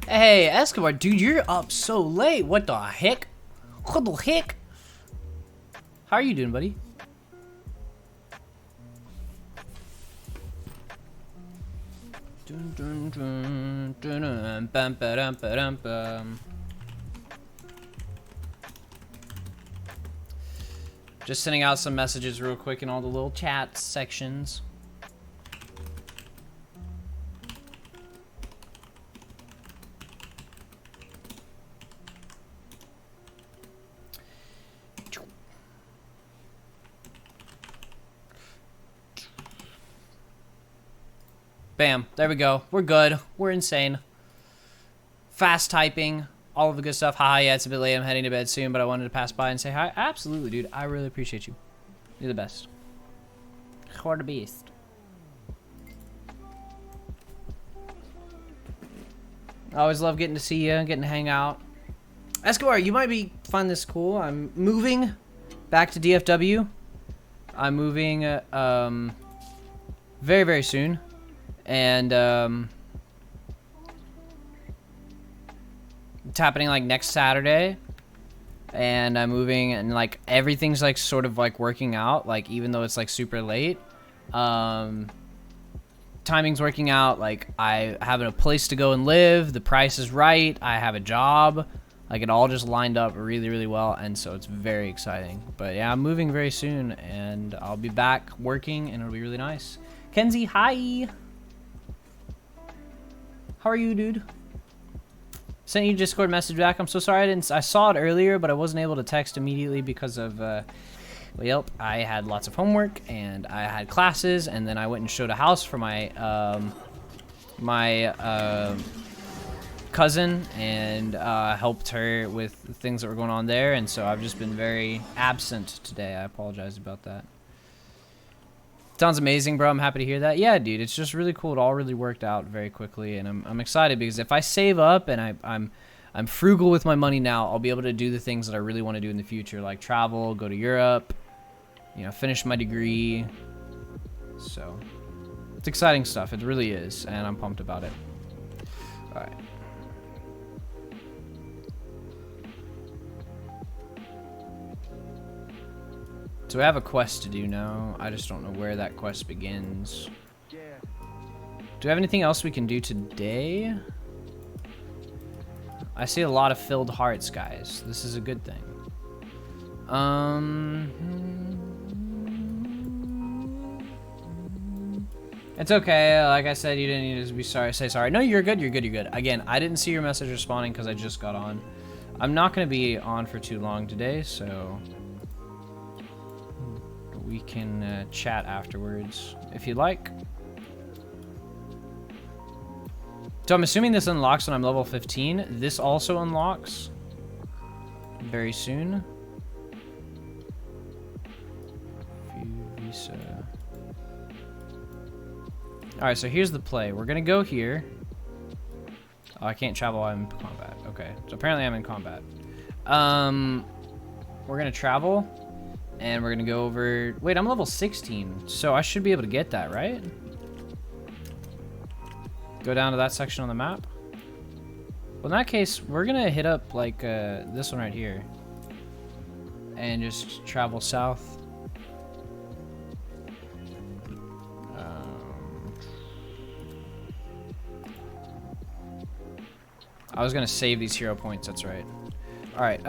Hey, Escobar, dude, you're up so late. What the heck? What the heck? How are you doing, buddy? Dun, dun, dun, dun, dun, bum, ba-dum, ba-dum, bum. Just sending out some messages real quick in all the little chat sections. Bam. There we go. We're good. We're insane. Fast typing. All of the good stuff. Haha, yeah, it's a bit late. I'm heading to bed soon, but I wanted to pass by and say hi. Absolutely, dude. I really appreciate you. You're the best. You're the beast. I always love getting to see you, getting to hang out. Escobar, you might find this cool. I'm moving back to DFW. I'm moving very, very soon. And it's happening like next Saturday. And I'm moving and like everything's like sort of like working out, like even though it's like super late. Timing's working out, like I have a place to go and live, the price is right, I have a job, like it all just lined up really, really well, and so it's very exciting. But yeah, I'm moving very soon and I'll be back working and it'll be really nice. Kenzie, hi! How are you, dude? Sent you a Discord message back. I'm so sorry I saw it earlier, but I wasn't able to text immediately because of well, I had lots of homework and I had classes, and then I went and showed a house for my cousin and helped her with the things that were going on there, and so I've just been very absent today. I apologize about that. Sounds amazing, bro. I'm happy to hear that. Yeah, dude, it's just really cool. It all really worked out very quickly, and I'm excited because if I save up and I'm frugal with my money now, I'll be able to do the things that I really want to do in the future, like travel, go to Europe, you know, finish my degree. So it's exciting stuff. It really is, and I'm pumped about it. All right. So we have a quest to do now. I just don't know where that quest begins. Do we have anything else we can do today? I see a lot of filled hearts, guys. This is a good thing. It's okay. Like I said, you didn't need to be sorry. Say sorry. No, you're good. You're good. You're good. Again, I didn't see your message responding because I just got on. I'm not going to be on for too long today, so we can chat afterwards if you'd like. So I'm assuming this unlocks when I'm level 15. This also unlocks very soon. Visa. Alright, so here's the play. We're gonna go here. Oh, I can't travel while I'm in combat. Okay, so apparently I'm in combat. We're gonna travel, and we're gonna go over... Wait, I'm level 16, so I should be able to get that, right? Go down to that section on the map. Well, in that case, we're gonna hit up like this one right here and just travel south. I was gonna save these hero points, that's right. All right,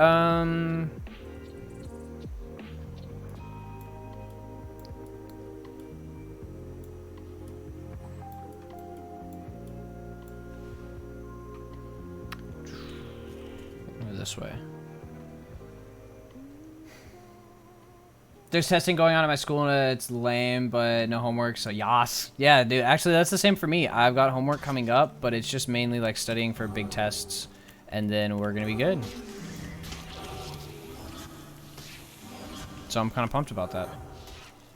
this way. There's testing going on at my school and it's lame, but no homework, so yas. Yeah, dude, actually that's the same for me. I've got homework coming up, but it's just mainly like studying for big tests, and then we're gonna be good. So I'm kind of pumped about that.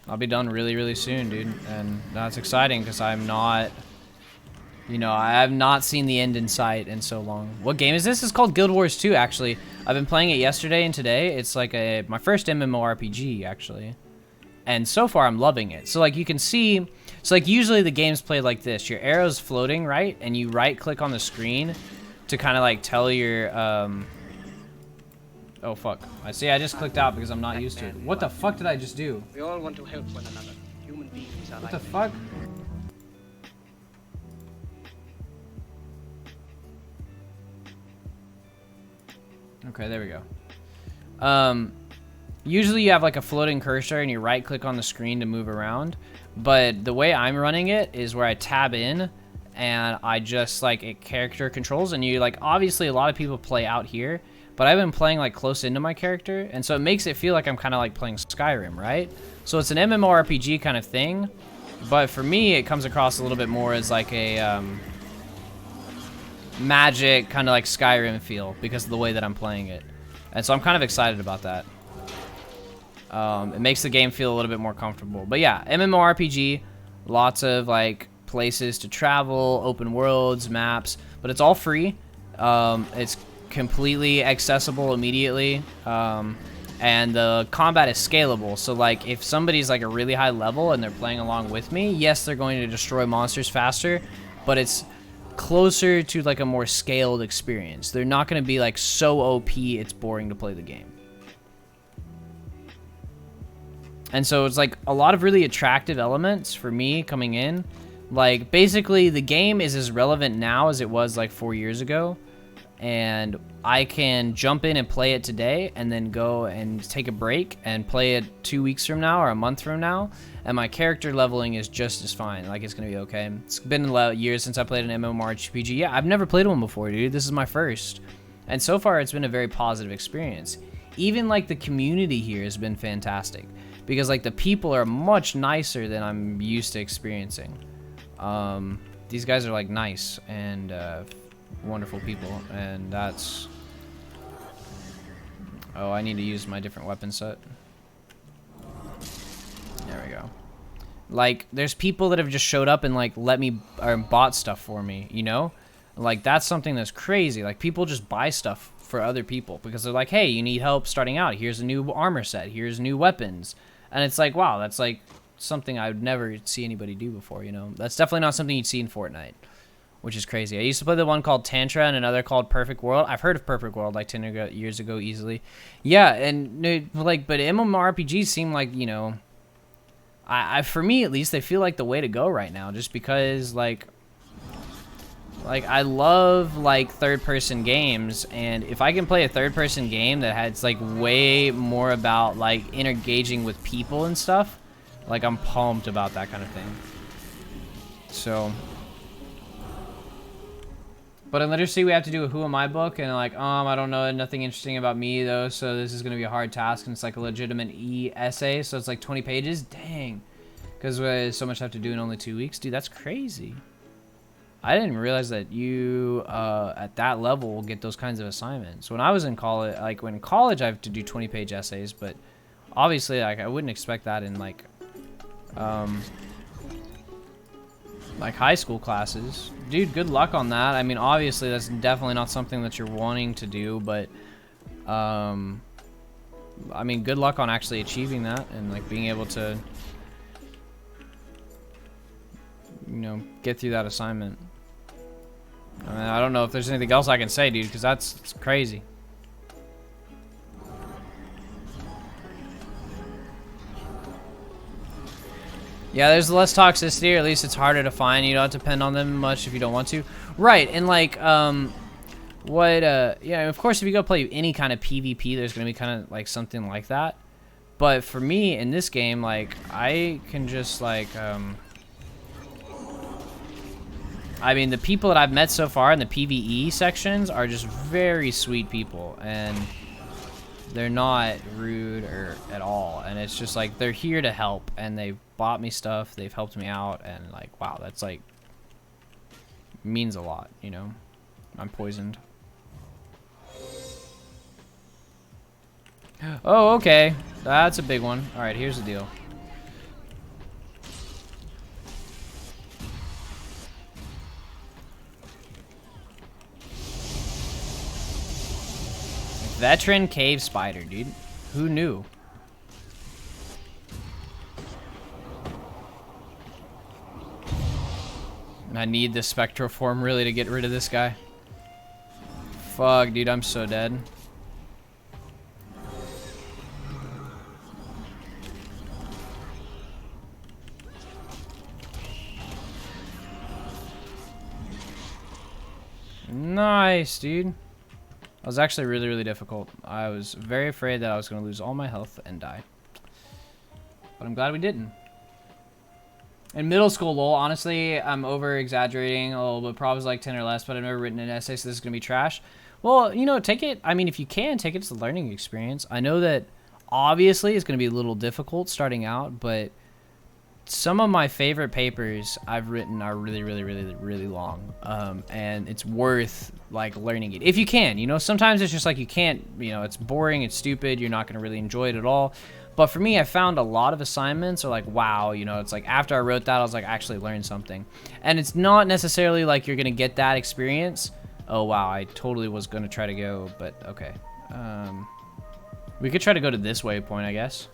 I'll be done really, really soon, dude, and that's exciting because I'm not... You know, I have not seen the end in sight in so long. What game is this? It's called Guild Wars 2, actually. I've been playing it yesterday and today. It's like my first MMORPG, actually. And so far, I'm loving it. So, like, you can see... So, like, usually the game's played like this. Your arrow's floating, right? And you right-click on the screen to kind of like tell your oh fuck. I see I just clicked out because I'm not used to it. What the fuck did I just do? We all want to help one another. Human beings are What like the fuck? Okay, there we go. Usually you have like a floating cursor and you right click on the screen to move around, but the way I'm running it is where I tab in and I just like it character controls, and you like obviously a lot of people play out here, but I've been playing like close into my character, and so it makes it feel like I'm kind of like playing Skyrim, right? So it's an MMORPG kind of thing, but for me it comes across a little bit more as like a magic kind of like Skyrim feel because of the way that I'm playing it, and so I'm kind of excited about that. It makes the game feel a little bit more comfortable. But yeah, MMORPG, lots of like places to travel, open worlds, maps, but it's all free. It's completely accessible immediately, and the combat is scalable. So like if somebody's like a really high level and they're playing along with me, yes, they're going to destroy monsters faster, but it's closer to like a more scaled experience. They're not going to be like so OP it's boring to play the game. And so it's like a lot of really attractive elements for me coming in. Like basically the game is as relevant now as it was like 4 years ago. And I can jump in and play it today and then go and take a break and play it 2 weeks from now or a month from now. And my character leveling is just as fine. Like it's going to be okay. It's been a lot of years since I played an MMORPG. Yeah, I've never played one before, dude. This is my first. And so far it's been a very positive experience. Even like the community here has been fantastic. Because like the people are much nicer than I'm used to experiencing. These guys are like nice and wonderful people, and that's... Oh, I need to use my different weapon set. There we go. Like there's people that have just showed up and like let me or bought stuff for me, you know? Like that's something that's crazy. Like people just buy stuff for other people because they're like, hey, you need help starting out, here's a new armor set, here's new weapons. And it's like, wow, that's like something I would never see anybody do before, you know? That's definitely not something you'd see in Fortnite, which is crazy. I used to play the one called Tantra and another called Perfect World. I've heard of Perfect World like 10 years ago easily. Yeah, and like, but MMORPGs seem like, you know, for me at least, they feel like the way to go right now, just because like I love like third-person games, and if I can play a third-person game that has like way more about like engaging with people and stuff, like I'm pumped about that kind of thing. So, but in literacy we have to do a Who Am I book, and like I don't know, nothing interesting about me though, so this is gonna be a hard task, and it's like a legitimate essay, so it's like 20 pages. Dang, because we so much I have to do in only 2 weeks, dude. That's crazy. I didn't realize that you, at that level, will get those kinds of assignments. When I was in college, like, when in college, I have to do 20-page essays, but obviously, like, I wouldn't expect that in, like high school classes. Dude, good luck on that. I mean, obviously, that's definitely not something that you're wanting to do, but, I mean, good luck on actually achieving that and, like, being able to, you know, get through that assignment. I mean, I don't know if there's anything else I can say, dude, because that's crazy. Yeah, there's less toxicity, or at least it's harder to find. You don't have to depend on them much if you don't want to. Right, and like, yeah, of course, if you go play any kind of PvP, there's going to be kind of like something like that. But for me, in this game, like, I can just like, I mean, the people that I've met so far in the PvE sections are just very sweet people, and they're not rude or at all. And it's just like they're here to help, and they've bought me stuff, they've helped me out, and like, wow, that's like means a lot, you know. I'm poisoned. Oh, okay, that's a big one. All right, here's the deal. Veteran cave spider, dude. Who knew? I need the spectral form really to get rid of this guy. Fuck, dude, I'm so dead. Nice, dude. That was actually really, really difficult. I was very afraid that I was going to lose all my health and die. But I'm glad we didn't. In middle school, lol, honestly, I'm over-exaggerating a little bit. Probably like 10 or less, but I've never written an essay, so this is going to be trash. Well, you know, take it. I mean, if you can, take it as a learning experience. I know that obviously it's going to be a little difficult starting out, but some of my favorite papers I've written are really, really, really, really long. And it's worth, like, learning it. If you can, you know, sometimes it's just like you can't, you know, it's boring, it's stupid, you're not going to really enjoy it at all. But for me, I found a lot of assignments are like, wow, you know, it's like after I wrote that, I was like, I actually learned something. And it's not necessarily like you're going to get that experience. Oh, wow, I totally was going to try to go, but okay. We could try to go to this waypoint, I guess.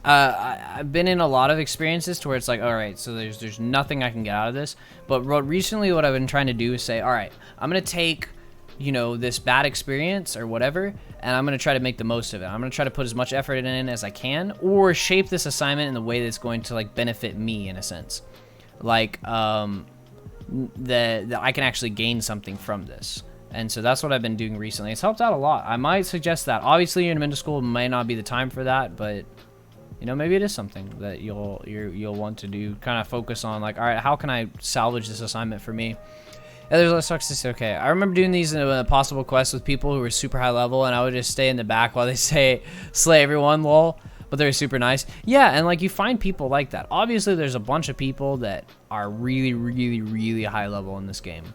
I've been in a lot of experiences to where it's like, all right, so there's nothing I can get out of this. But recently what I've been trying to do is say, all right, I'm going to take, you know, this bad experience or whatever, and I'm going to try to make the most of it. I'm going to try to put as much effort in as I can, or shape this assignment in the way that's going to, like, benefit me in a sense. Like, that I can actually gain something from this. And so that's what I've been doing recently. It's helped out a lot. I might suggest that. Obviously, you're in middle school, may not be the time for that, but you know, maybe it is something that you'll want to do. Kind of focus on, like, all right, how can I salvage this assignment for me? Yeah, there's sucks to say, okay. I remember doing these in a possible quest with people who were super high level, and I would just stay in the back while they say slay everyone, lol. But they're super nice. Yeah, and like you find people like that. Obviously, there's a bunch of people that are really, really, really high level in this game.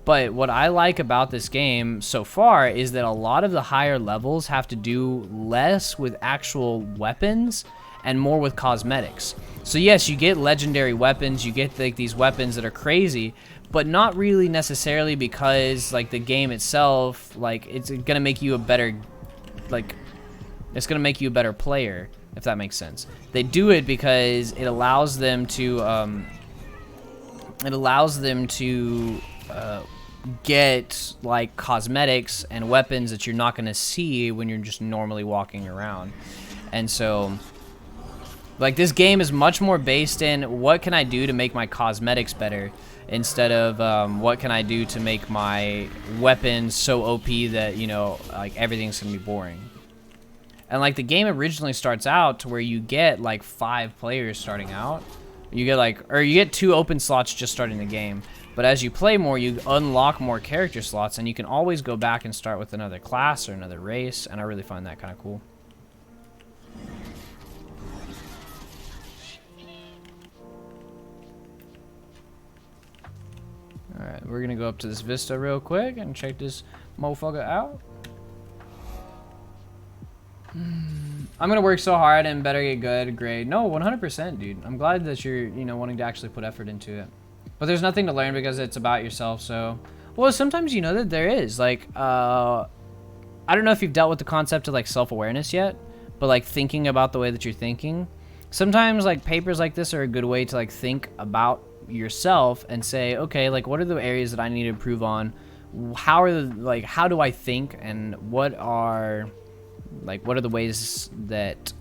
But what I like about this game so far is that a lot of the higher levels have to do less with actual weapons and more with cosmetics. So yes, you get legendary weapons, you get like these weapons that are crazy, but not really necessarily because like the game itself, like it's gonna make you a better, like it's gonna make you a better player, if that makes sense. They do it because it allows them to get like cosmetics and weapons that you're not gonna see when you're just normally walking around. And so like this game is much more based in what can I do to make my cosmetics better instead of what can I do to make my weapons so OP that, you know, like everything's gonna be boring. And like the game originally starts out to where you get like 5 players starting out. You get like, or you get 2 open slots just starting the game. But as you play more, you unlock more character slots, and you can always go back and start with another class or another race, and I really find that kind of cool. Alright, we're gonna go up to this vista real quick and check this motherfucker out. I'm gonna work so hard and better get good grade. No, 100%, dude. I'm glad that you're, you know, wanting to actually put effort into it. But there's nothing to learn because it's about yourself, so... Well, sometimes you know that there is. Like, I don't know if you've dealt with the concept of, like, self-awareness yet, but, like, thinking about the way that you're thinking. Sometimes, like, papers like this are a good way to, like, think about yourself and say, okay, like, what are the areas that I need to improve on? How do I think, and what are the ways that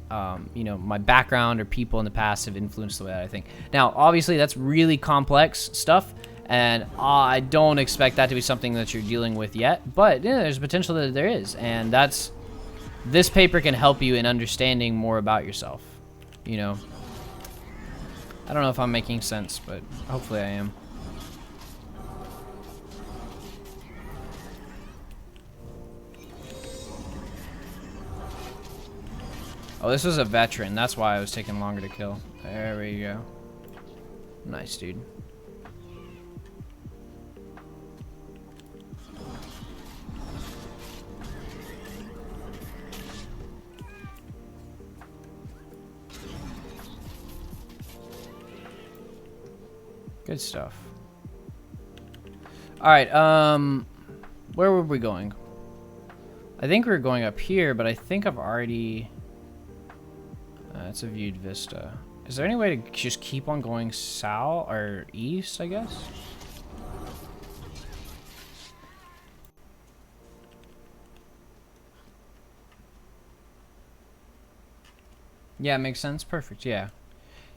you know, my background or people in the past have influenced the way that I think. Now obviously that's really complex stuff, and I don't expect that to be something that you're dealing with yet, but yeah, there's potential that there is, and this paper can help you in understanding more about yourself, you know. I don't know if I'm making sense, but hopefully I am. Oh, this was a veteran. That's why I was taking longer to kill. There we go. Nice, dude. Good stuff. Alright, where were we going? I think we were going up here, but I think I've already... it's a viewed vista. Is there any way to just keep on going south or east, I guess? Yeah, makes sense. Perfect. Yeah.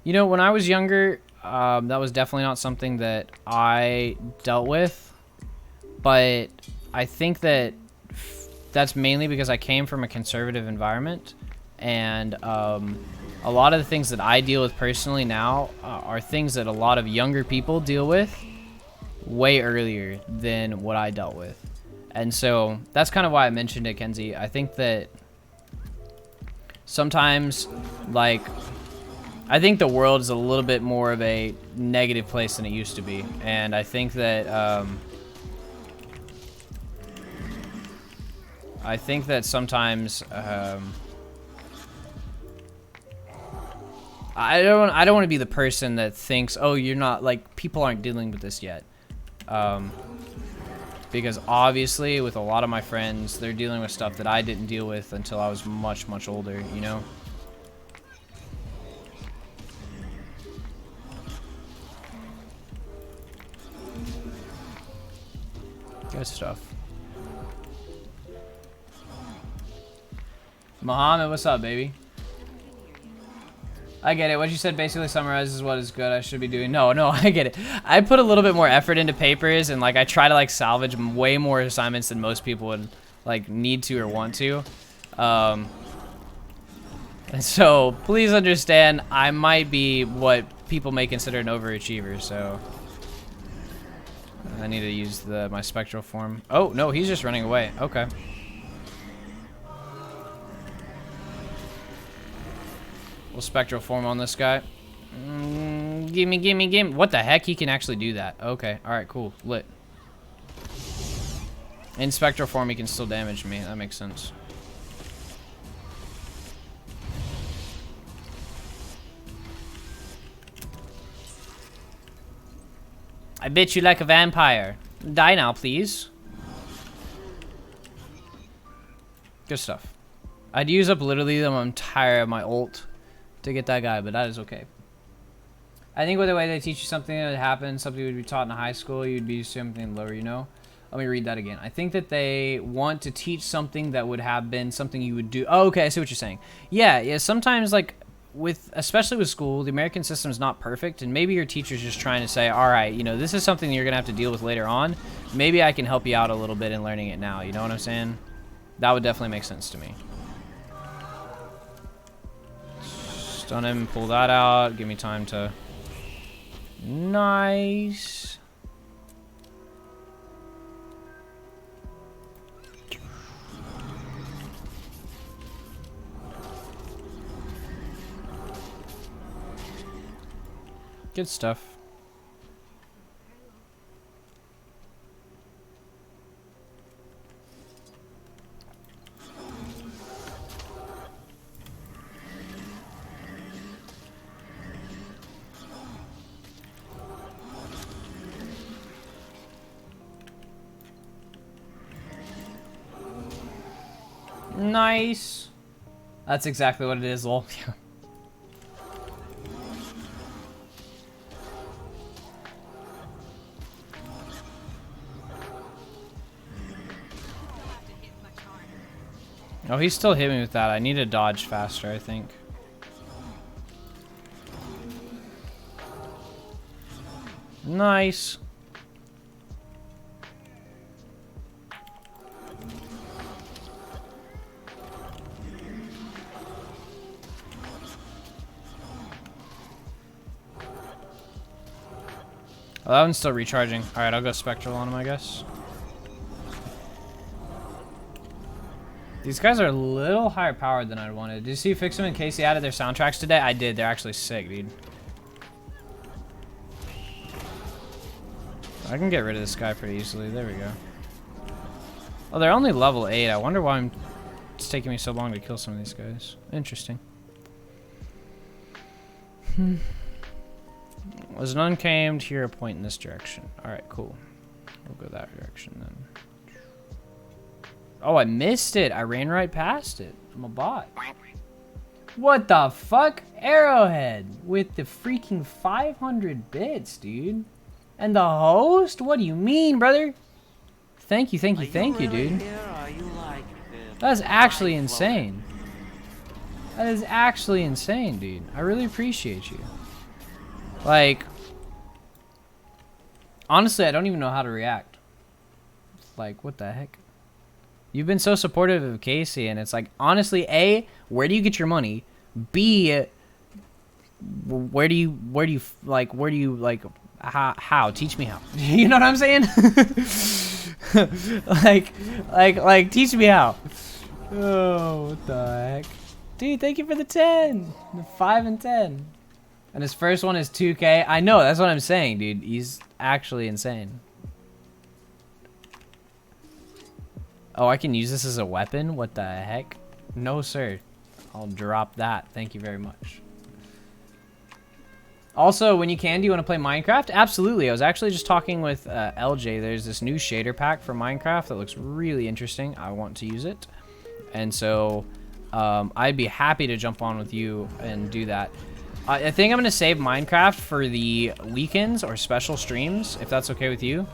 You know, when I was younger, that was definitely not something that I dealt with, but I think that that's mainly because I came from a conservative environment, and a lot of the things that I deal with personally now are things that a lot of younger people deal with way earlier than what I dealt with. And so that's kind of why I mentioned it, Kenzie. I think that sometimes, like, I think the world is a little bit more of a negative place than it used to be. And I think that, sometimes, I don't want to be the person that thinks, oh, you're not, like, people aren't dealing with this yet. Because obviously with a lot of my friends, they're dealing with stuff that I didn't deal with until I was much, much older, you know? Good stuff. Muhammad, what's up, baby? I get it. What you said basically summarizes what is good I should be doing. No, I get it. I put a little bit more effort into papers, and like I try to like salvage way more assignments than most people would like need to or want to. And so please understand, I might be what people may consider an overachiever. So I need to use my spectral form. Oh no, he's just running away. Okay. We'll spectral form on this guy. Gimme. What the heck? He can actually do that. Okay. Alright, cool. Lit. In spectral form, he can still damage me. That makes sense. I bit you like a vampire. Die now, please. Good stuff. I'd use up literally the entire of my ult to get that guy, but that is okay. I think with the way they teach you something that happened, something would be taught in high school, you'd be something lower, you know? Let me read that again. I think that they want to teach something that would have been something you would do. Oh, okay, I see what you're saying. Yeah, sometimes like especially with school, the American system is not perfect, and maybe your teacher's just trying to say, all right, you know, this is something you're gonna have to deal with later on. Maybe I can help you out a little bit in learning it now, you know what I'm saying? That would definitely make sense to me. Stun him, pull that out, give me time to... Nice. Good stuff. Nice. That's exactly what it is, lol. Oh, he's still hitting me with that. I need to dodge faster, I think. Nice. Oh, that one's still recharging. Alright, I'll go Spectral on him, I guess. These guys are a little higher powered than I wanted. Did you see Fixham and Casey added their soundtracks today? I did. They're actually sick, dude. I can get rid of this guy pretty easily. There we go. Oh, they're only level 8. I wonder why it's taking me so long to kill some of these guys. Interesting. Was an uncaimed, here a point in this direction. Alright, cool. We'll go that direction then. Oh, I missed it. I ran right past it. I'm a bot. What the fuck? Arrowhead with the freaking 500 bits, dude. And the host? What do you mean, brother? Thank you, dude. That's actually insane. That is actually insane, dude. I really appreciate you. Like, honestly, I don't even know how to react. Like, what the heck? You've been so supportive of Casey, and it's like, honestly, A, where do you get your money? B, where do you how? Teach me how. You know what I'm saying? like, teach me how. Oh, what the heck? Dude, thank you for the 10. The 5 and 10. And his first one is 2K. I know, that's what I'm saying, dude. He's actually insane. Oh, I can use this as a weapon? What the heck? No, sir. I'll drop that. Thank you very much. Also, when you can, do you want to play Minecraft? Absolutely. I was actually just talking with LJ. There's this new shader pack for Minecraft that looks really interesting. I want to use it. And so I'd be happy to jump on with you and do that. I think I'm going to save Minecraft for the weekends or special streams, if that's okay with you.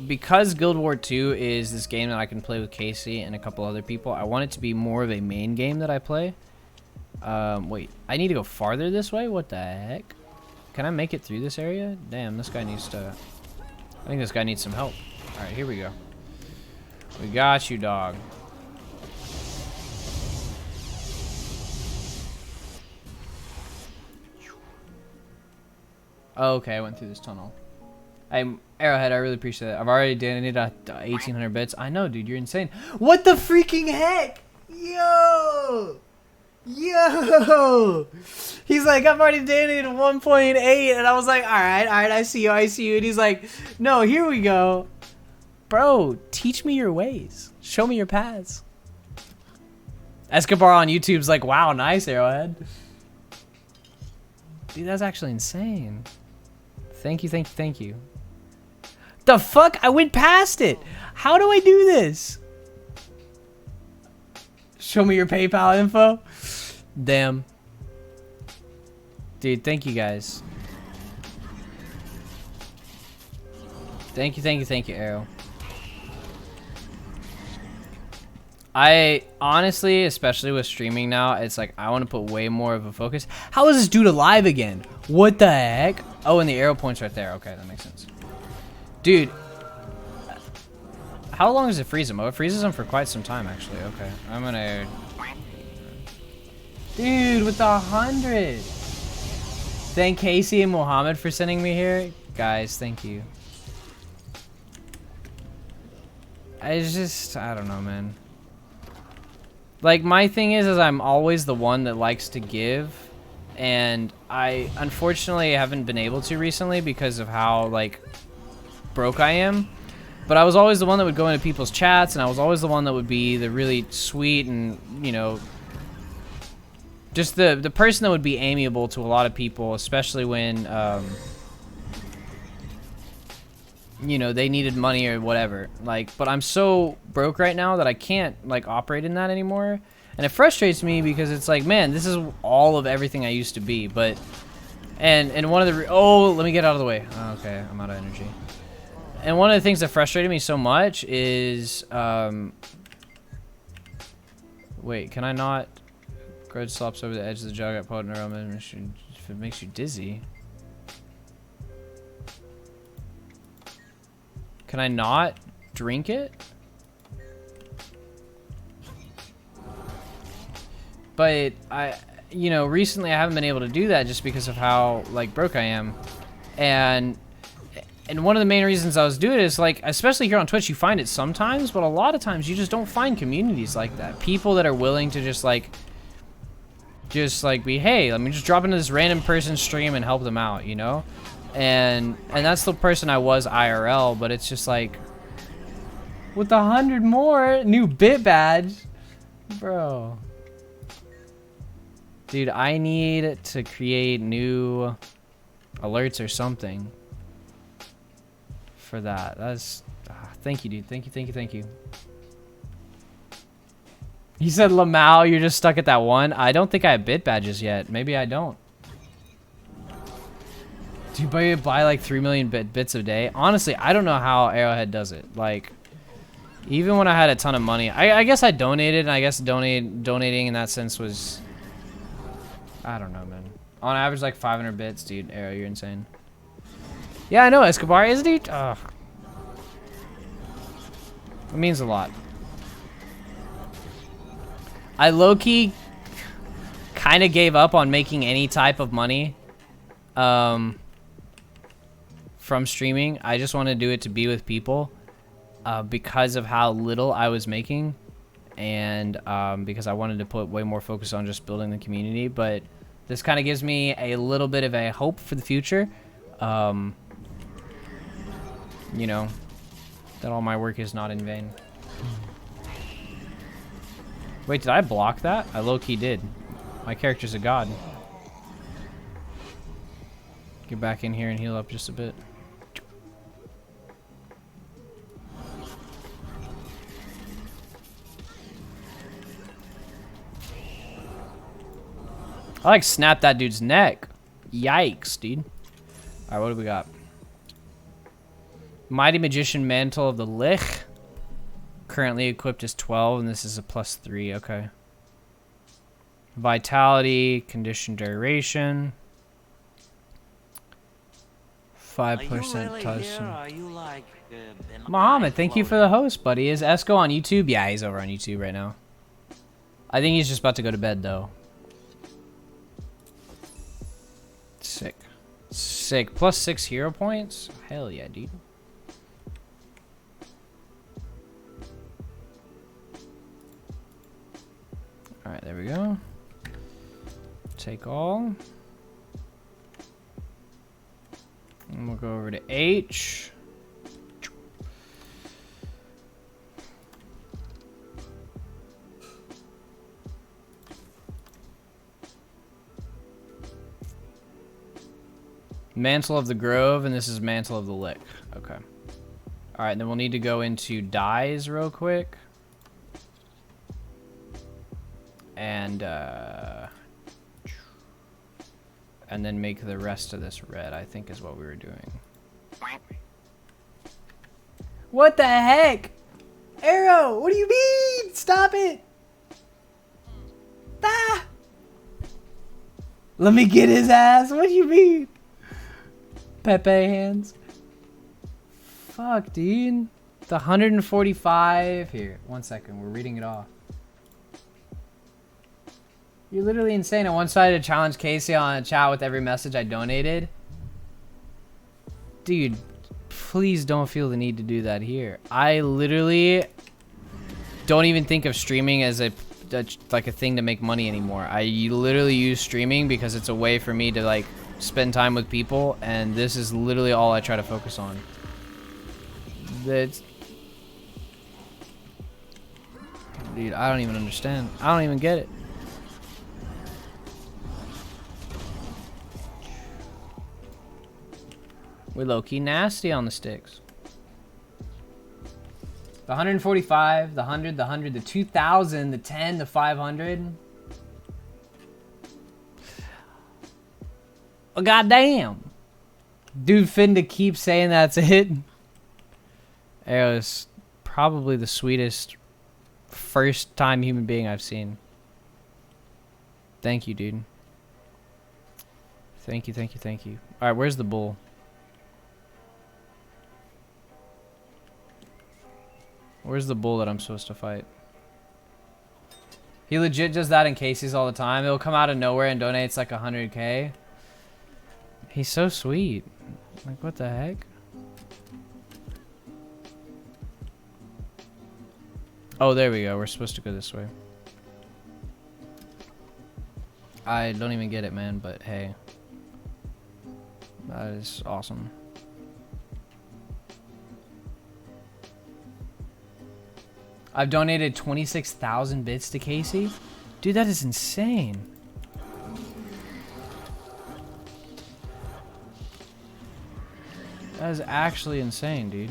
Because Guild War 2 is this game that I can play with Casey and a couple other people, I want it to be more of a main game that I play. Wait, I need to go farther this way? What the heck? Can I make it through this area? Damn, this guy needs to... I think this guy needs some help. Alright, here we go. We got you, dog. Oh, okay, I went through this tunnel. Arrowhead, I really appreciate it. I've already donated 1,800 bits. I know, dude, you're insane. What the freaking heck? Yo! Yo! He's like, I've already donated 1.8, and I was like, alright, I see you. And he's like, no, here we go. Bro, teach me your ways. Show me your paths. Escobar on YouTube's like, wow, nice, Arrowhead. Dude, that's actually insane. Thank you. The fuck? I went past it. How do I do this? Show me your PayPal info. Damn. Dude, thank you guys. Thank you, Arrow. I honestly, especially with streaming now, it's like I want to put way more of a focus. How is this dude alive again? What the heck? Oh, and the arrow point's right there. Okay, that makes sense. Dude, how long does it freeze him? Oh, it freezes him for quite some time, actually. Okay, I'm gonna... Dude, with the 100! Thank Casey and Mohammed for sending me here. Guys, thank you. I don't know, man. Like, my thing is I'm always the one that likes to give, and I unfortunately haven't been able to recently because of how, like, broke I am. But I was always the one that would go into people's chats, and I was always the one that would be the really sweet and, you know, just the person that would be amiable to a lot of people, especially when, you know, they needed money or whatever. Like, but I'm so broke right now that I can't, like, operate in that anymore. And it frustrates me because it's like, man, this is all of everything I used to be. But, and one of the, oh, let me get out of the way. Oh, okay, I'm out of energy. And one of the things that frustrated me so much is, wait, can I not? Grudge slops over the edge of the jug at potent aroma if it makes you dizzy. Can I not drink it? But you know, recently I haven't been able to do that just because of how, like, broke I am. And one of the main reasons I was doing it is, like, especially here on Twitch, you find it sometimes, but a lot of times you just don't find communities like that. People that are willing to just be, hey, let me just drop into this random person's stream and help them out, you know? And that's the person I was IRL, but it's just like, with 100 more, new bit badge, bro. Dude, I need to create new alerts or something for that. That's, thank you, dude. Thank you. He said, Lamau, you're just stuck at that one. I don't think I have bit badges yet. Maybe I don't. Dude, buy like 3 million bits a day. Honestly, I don't know how Arrowhead does it. Like, even when I had a ton of money, I guess I donated, and I guess donating in that sense was, I don't know, man. On average, like 500 bits, dude. Arrow, you're insane. Yeah, I know, Escobar, isn't he? Ugh. It means a lot. I low-key kind of gave up on making any type of money from streaming. I just want to do it to be with people because of how little I was making, and because I wanted to put way more focus on just building the community. But this kind of gives me a little bit of a hope for the future. You know, that all my work is not in vain. Wait, did I block that? I low-key did. My character's a god. Get back in here and heal up just a bit. I like snapped that dude's neck. Yikes, dude. Alright, what do we got? Mighty Magician Mantle of the Lich. Currently equipped as 12, and this is a +3. Okay. Vitality, condition duration. 5% touch. Mohammed, thank you for the host, buddy. Is Esco on YouTube? Yeah, he's over on YouTube right now. I think he's just about to go to bed, though. Sick. Sick. +6 hero points? Hell yeah, dude. Alright, there we go. Take all. And we'll go over to H. Mantle of the Grove, and this is Mantle of the Lick. Okay. Alright, then we'll need to go into dyes real quick. And then make the rest of this red, I think is what we were doing. What the heck? Arrow, what do you mean? Stop it. Ah! Let me get his ass. What do you mean? Pepe hands. Fuck, dude. The 145. Here, 1 second. We're reading it off. You're literally insane. I once tried to challenge Casey on a chat with every message I donated. Dude, please don't feel the need to do that here. I literally don't even think of streaming as like a thing to make money anymore. I literally use streaming because it's a way for me to like spend time with people, and this is literally all I try to focus on. That's... Dude, I don't even understand. I don't even get it. We're low-key nasty on the sticks. The 145, the 100, the 100, the 2,000, the 10, the 500. Oh, goddamn. Dude finna keep saying that's it. Arrow is probably the sweetest first-time human being I've seen. Thank you, dude. Thank you, thank you, thank you. Alright, where's the bull? Where's the bull that I'm supposed to fight? He legit does that in Casey's all the time. It'll come out of nowhere and donates like 100K. He's so sweet. Like, what the heck? Oh, there we go. We're supposed to go this way. I don't even get it, man, but hey. That is awesome. I've donated 26,000 bits to Casey. Dude, that is insane. That is actually insane, dude.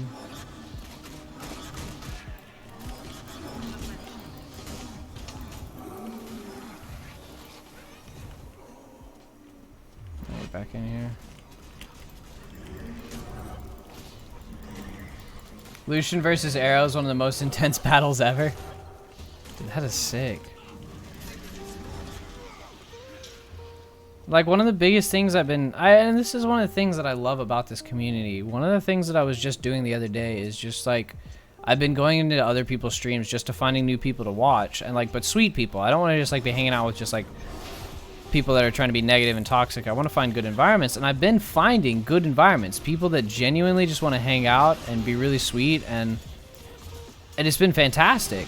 Get back in here. Lucian versus Arrow is one of the most intense battles ever. Dude, that is sick. Like, one of the biggest things and this is one of the things that I love about this community. One of the things that I was just doing the other day is just like, I've been going into other people's streams just to finding new people to watch, and like, but sweet people. I don't want to just like be hanging out with just like people that are trying to be negative and toxic. I want to find good environments, and I've been finding good environments. People that genuinely just want to hang out and be really sweet, and it's been fantastic.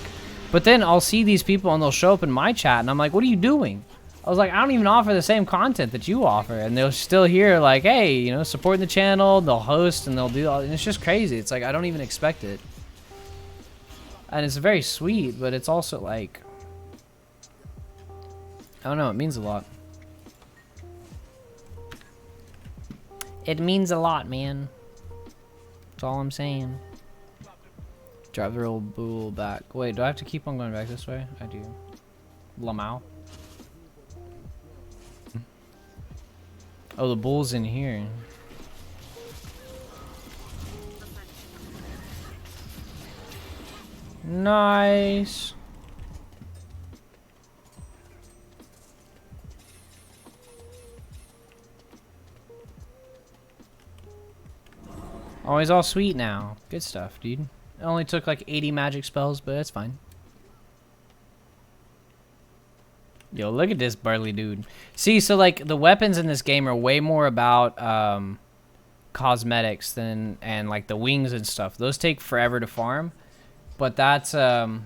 But then I'll see these people and they'll show up in my chat, and I'm like, what are you doing? I was like, I don't even offer the same content that you offer, and they'll still hear like, hey, you know, supporting the channel, they'll host, and they'll do all, and it's just crazy. It's like, I don't even expect it. And it's very sweet, but it's also like, I don't know, it means a lot. It means a lot, man. That's all I'm saying. Drive the old bull back. Wait, do I have to keep on going back this way? I do. Lamau. Oh, the bull's in here. Nice. Oh, he's all sweet now. Good stuff, dude. It only took like 80 magic spells, but that's fine. Yo, look at this burly dude. See, so like the weapons in this game are way more about cosmetics than, and like the wings and stuff. Those take forever to farm, but that's for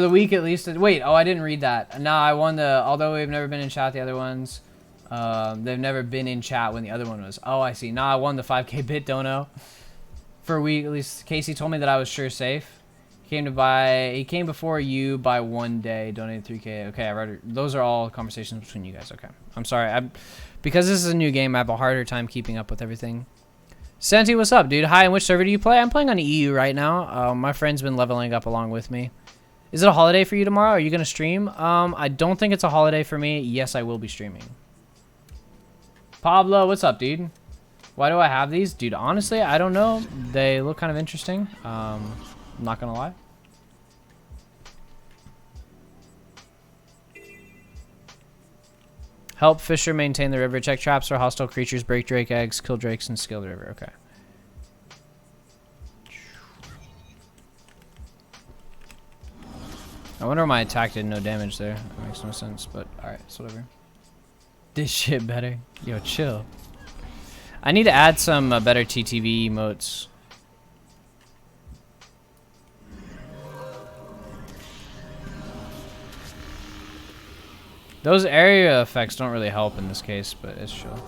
the week at least. Wait, oh, I didn't read that. No, I won the, although we've never been in chat the other ones. They've never been in chat when the other one was. Oh, I see. Nah, I won the 5K bit dono. For a week, at least Casey told me that I was sure safe. He came before you by 1 day, donated 3K. Okay, I read it. Those are all conversations between you guys. Okay. I'm sorry. Because this is a new game, I have a harder time keeping up with everything. Senti, what's up, dude? Hi, and which server do you play? I'm playing on EU right now. My friend's been leveling up along with me. Is it a holiday for you tomorrow? Are you going to stream? I don't think it's a holiday for me. Yes, I will be streaming. Pablo, what's up, dude? Why do I have these? Dude, honestly, I don't know. They look kind of interesting. I'm not going to lie. Help Fisher maintain the river. Check traps for hostile creatures. Break drake eggs. Kill drakes and scale the river. Okay. I wonder why my attack did no damage there. That makes no sense, but alright, it's whatever. This shit better. Yo, chill. I need to add some better TTV emotes. Those area effects don't really help in this case, but it's chill.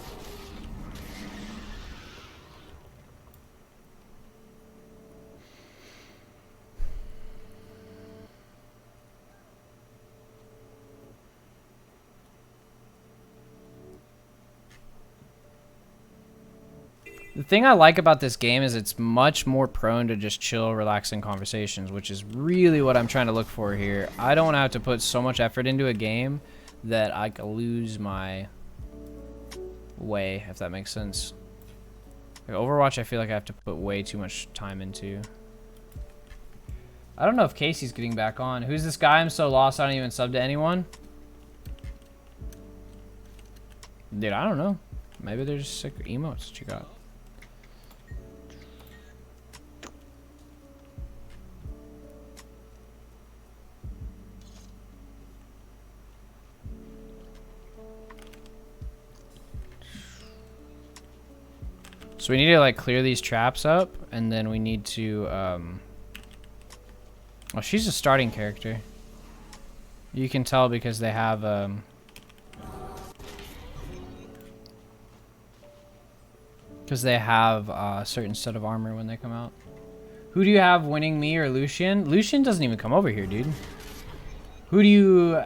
The thing I like about this game is it's much more prone to just chill, relaxing conversations, which is really what I'm trying to look for here. I don't want to have to put so much effort into a game that I could lose my way, if that makes sense. Like Overwatch, I feel like I have to put way too much time into. I don't know if Casey's getting back on. Who's this guy? I'm so lost I don't even sub to anyone. Dude, I don't know. Maybe they're just sick emotes that you got. So we need to like clear these traps up, and then we need to well, she's a starting character. You can tell because they have a certain set of armor when they come out. Who do you have winning, me or Lucian? Lucian doesn't even come over here, dude. Who do you...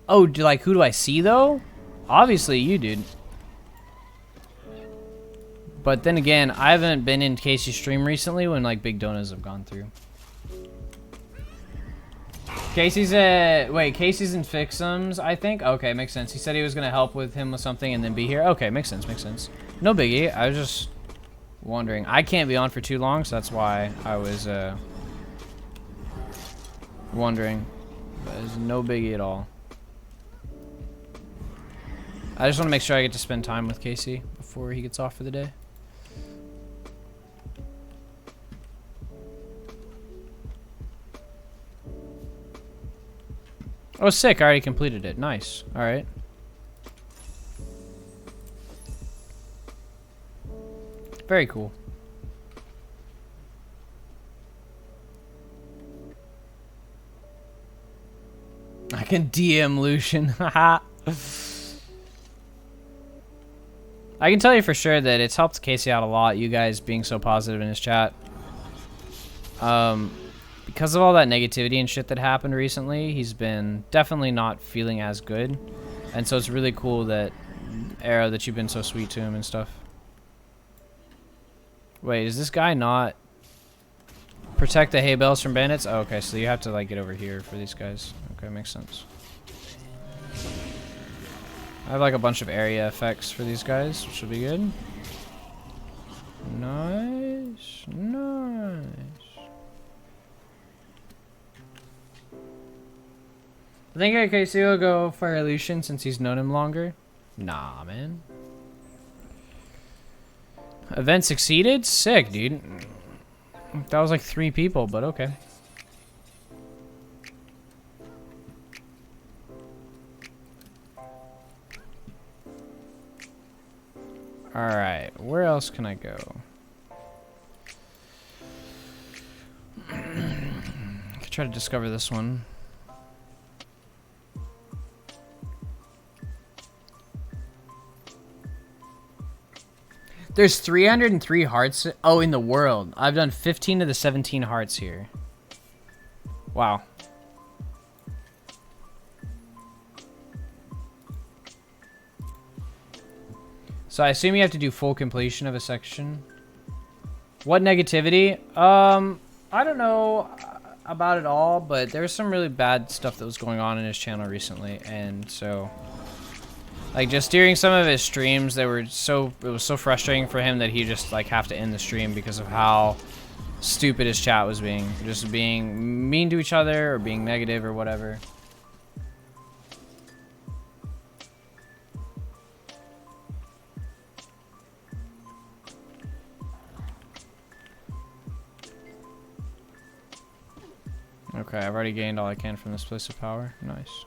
Oh, like, who do I see, though? Obviously you, dude. But then again, I haven't been in Casey's stream recently when, like, big donuts have gone through. Casey's wait, Casey's in Fixums, I think? Okay, makes sense. He said he was going to help with him with something and then be here. Okay, makes sense, makes sense. No biggie. I was just wondering. I can't be on for too long, so that's why I was wondering. But it's no biggie at all. I just want to make sure I get to spend time with Casey before he gets off for the day. Oh, sick. I already completed it. Nice. All right. Very cool. I can DM Lucian. Haha. I can tell you for sure that it's helped Casey out a lot, you guys being so positive in his chat. Because of all that negativity and shit that happened recently, he's been definitely not feeling as good. And so it's really cool that, Arrow, that you've been so sweet to him and stuff. Wait, is this guy not... Protect the hay bales from bandits? Oh, okay, so you have to, like, get over here for these guys. Okay, makes sense. I have like a bunch of area effects for these guys, which will be good. Nice, nice. I think Casey will go Fire Lucian since he's known him longer. Nah, man. Event succeeded? Sick, dude. That was like 3 people, but okay. Alright, where else can I go? I could try to discover this one. There's 303 hearts. Oh, in the world. I've done 15 of the 17 hearts here. Wow. So I assume you have to do full completion of a section. What negativity? I don't know about it all, but there's some really bad stuff that was going on in his channel recently, and so like just during some of his streams, it was so frustrating for him that he just like have to end the stream because of how stupid his chat was being, just being mean to each other or being negative or whatever. Okay, I've already gained all I can from this place of power. Nice.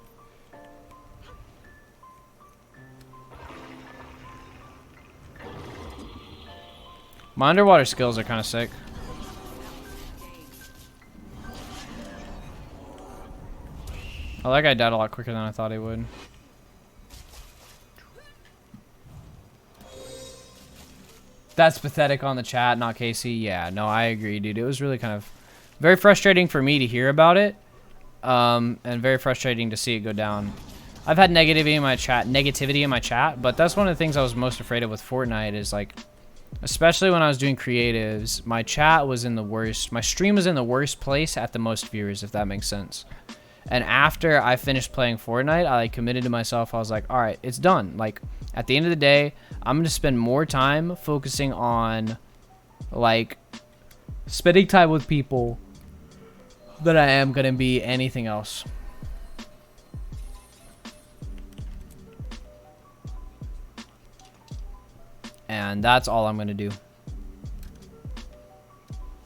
My underwater skills are kind of sick. Oh, that guy died a lot quicker than I thought he would. That's pathetic on the chat, not Casey. Yeah, no, I agree, dude. It was really kind of very frustrating for me to hear about it, and very frustrating to see it go down. I've had negativity in my chat, but that's one of the things I was most afraid of with Fortnite is like, especially when I was doing creatives, my chat was in the worst, my stream was in the worst place at the most viewers, if that makes sense. And after I finished playing Fortnite, I like committed to myself. I was like, all right, it's done. Like at the end of the day, I'm going to spend more time focusing on like spending time with people than I am going to be anything else. And that's all I'm going to do.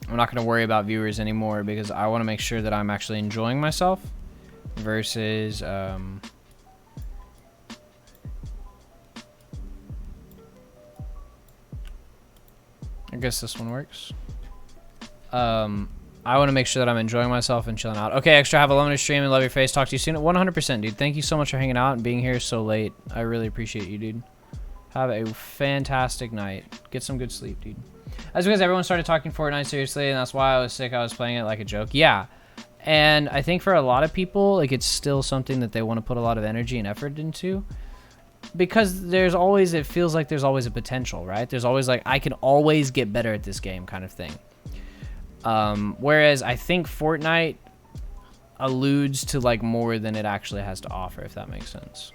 I'm not going to worry about viewers anymore because I want to make sure that I'm actually enjoying myself versus I guess this one works. I want to make sure that I'm enjoying myself and chilling out. Okay, Extra, have a lovely stream and love your face. Talk to you soon. 100%, dude. Thank you so much for hanging out and being here so late. I really appreciate you, dude. Have a fantastic night. Get some good sleep, dude. That's because everyone started talking Fortnite seriously, and that's why I was sick. I was playing it like a joke. Yeah. And I think for a lot of people, like it's still something that they want to put a lot of energy and effort into. Because there's always, it feels like there's always a potential, right? There's always like, I can always get better at this game kind of thing. Whereas I think Fortnite alludes to like more than it actually has to offer, if that makes sense.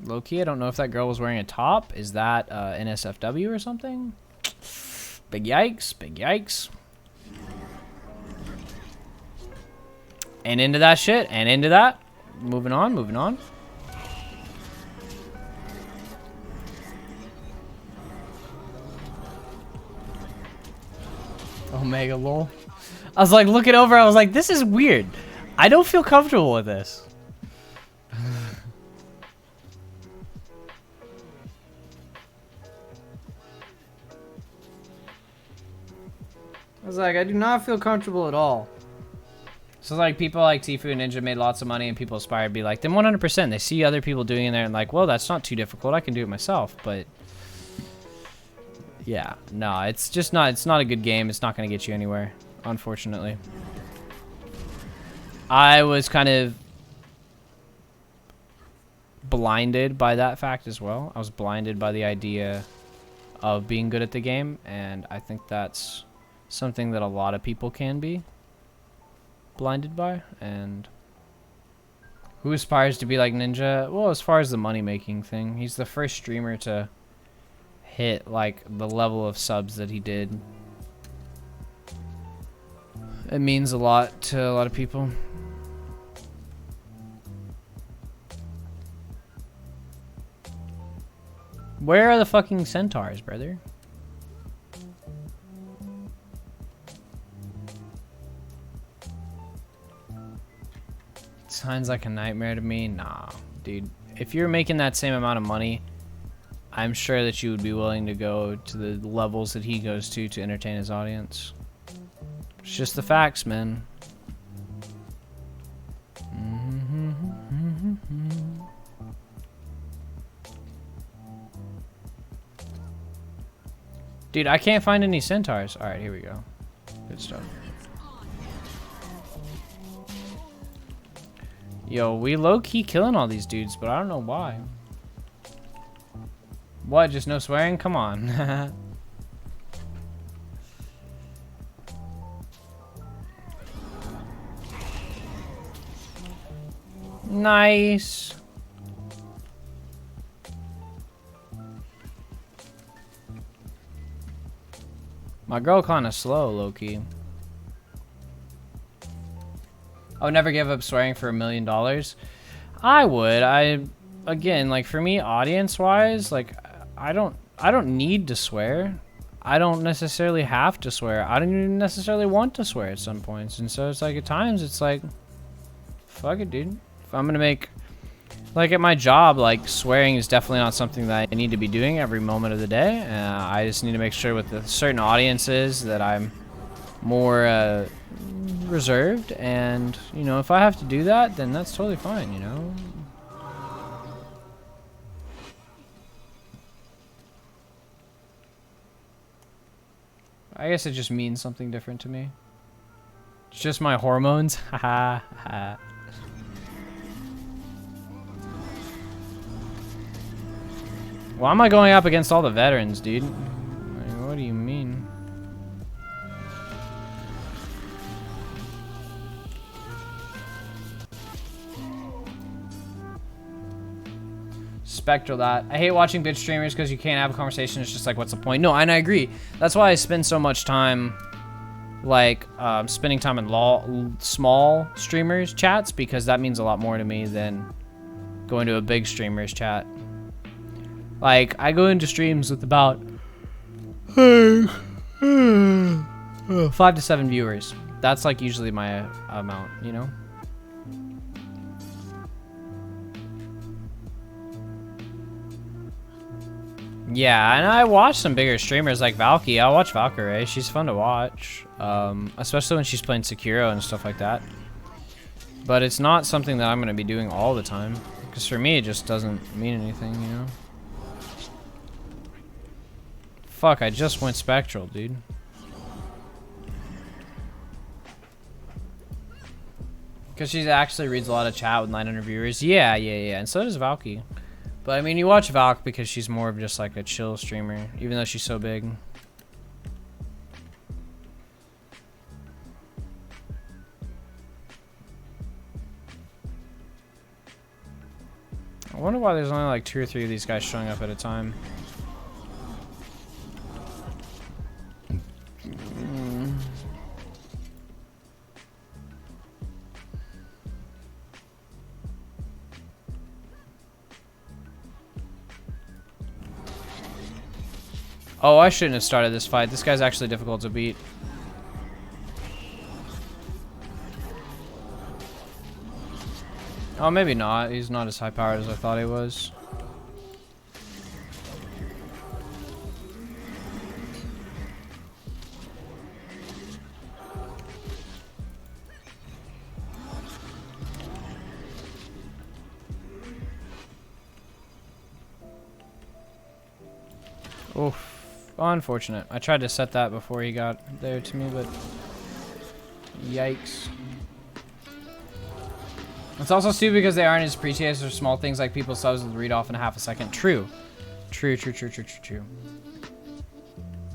Low-key, I don't know if that girl was wearing a top. Is that NSFW or something? Big yikes, big yikes. And into that shit, and into that. Moving on, moving on. Omega lol. I was like looking over, I was like, this is weird. I don't feel comfortable with this. I was like, I do not feel comfortable at all. So like people like Tfue and Ninja made lots of money and people aspire to be like them 100%. They see other people doing it there and like, well, that's not too difficult. I can do it myself. But yeah, no, it's just not, it's not a good game. It's not going to get you anywhere, unfortunately. I was kind of blinded by that fact as well. I was blinded by the idea of being good at the game. And I think that's something that a lot of people can be blinded by. And who aspires to be like Ninja? Well, as far as the money making thing, he's the first streamer to hit like the level of subs that he did. It means a lot to a lot of people. Where are the fucking centaurs, brother? Sounds like a nightmare to me. Nah, dude. If you're making that same amount of money, I'm sure that you would be willing to go to the levels that he goes to entertain his audience. It's just the facts, man. Dude, I can't find any centaurs. Alright, here we go. Good stuff. Yo, we low-key killing all these dudes, but I don't know why. What, just no swearing? Come on. Nice. My girl kinda slow, low-key. I would never give up swearing for $1 million. I would. Again, like for me, audience-wise, like I don't need to swear. I don't necessarily have to swear. I don't even necessarily want to swear at some points. And so it's like at times it's like, fuck it, dude. If I'm gonna make, like at my job, like swearing is definitely not something that I need to be doing every moment of the day. I just need to make sure with the certain audiences that I'm more reserved, and you know, if I have to do that, then that's totally fine, you know. I guess it just means something different to me. It's just my hormones. Haha. Why am I going up against all the veterans, dude? Like, what do you mean? Spectral that. I hate watching bitch streamers because you can't have a conversation. It's just like, what's the point? No, and I agree. That's why I spend so much time, like, spending time in small streamers chats, because that means a lot more to me than going to a big streamers chat. Like, I go into streams with about 5 to 7 viewers. That's like usually my amount, you know? Yeah, and I watch some bigger streamers like Valky. I'll watch Valkyrie. She's fun to watch. Especially when she's playing Sekiro and stuff like that. But it's not something that I'm going to be doing all the time. Because for me, it just doesn't mean anything, you know? Fuck, I just went Spectral, dude. Because she actually reads a lot of chat with 900 viewers. Yeah, and so does Valky. But I mean, you watch Valk because she's more of just like a chill streamer, even though she's so big. I wonder why there's only like 2 or 3 of these guys showing up at a time. Oh, I shouldn't have started this fight. This guy's actually difficult to beat. Oh, maybe not. He's not as high powered as I thought he was. Oof. Unfortunate. I tried to set that before he got there to me, but yikes. It's also stupid because they aren't as appreciated for small things like people's subs with read off in half a second. True. True.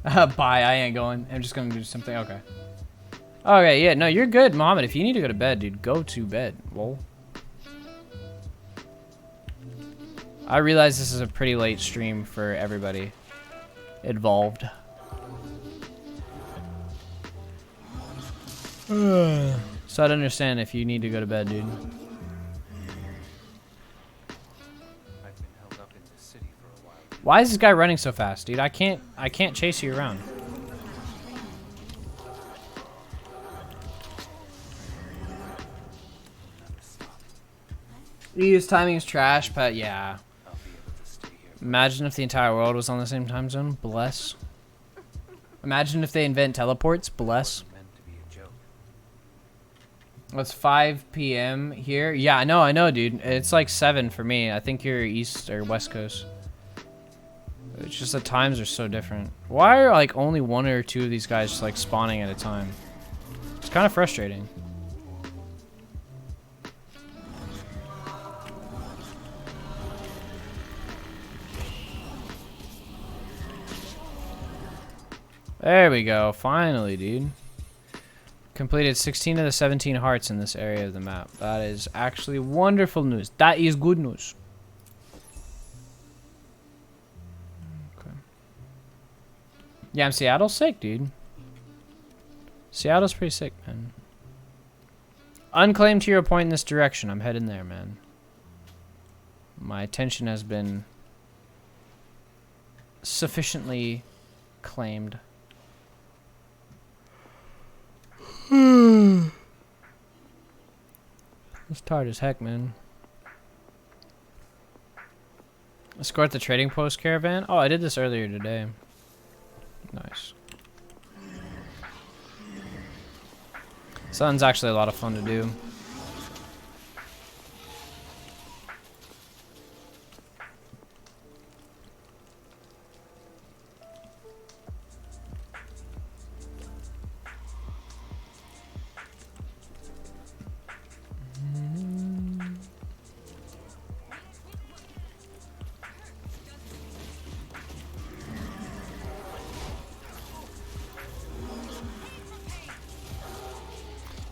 Bye, I ain't going. I'm just gonna do something. Okay. Okay, yeah, no, you're good, Mohammed. If you need to go to bed, dude, go to bed. Lol. I realize this is a pretty late stream for everybody involved. So I'd understand if you need to go to bed, dude. Why is this guy running so fast, dude? I can't chase you around. EU's timing is trash, but yeah. Imagine if the entire world was on the same time zone. Bless. Imagine if they invent teleports. Bless. It's 5 p.m. here. Yeah, I know, dude. It's like 7 for me. I think you're East or West Coast. It's just the times are so different. Why are like only 1 or 2 of these guys just like spawning at a time? It's kind of frustrating. There we go. Finally, dude. Completed 16 of the 17 hearts in this area of the map. That is actually wonderful news. That is good news. Okay. Yeah, Seattle's sick, dude. Seattle's pretty sick, man. Unclaimed hero point in this direction. I'm heading there, man. My attention has been sufficiently claimed. It's tired as heck, man. Escort the trading post caravan. Oh, I did this earlier today. Nice. Something's actually a lot of fun to do.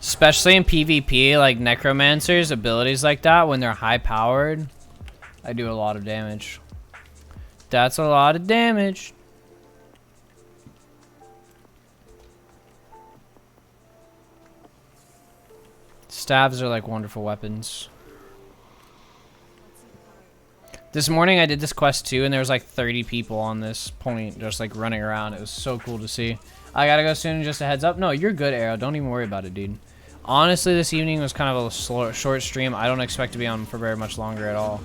Especially in PvP, like Necromancers, abilities like that, when they're high powered, I do a lot of damage. That's a lot of damage. Staves are like wonderful weapons. This morning I did this quest too, and there was like 30 people on this point just like running around. It was so cool to see. I gotta go soon, just a heads up. No, you're good, Arrow. Don't even worry about it, dude. Honestly, this evening was kind of a short stream. I don't expect to be on for very much longer at all.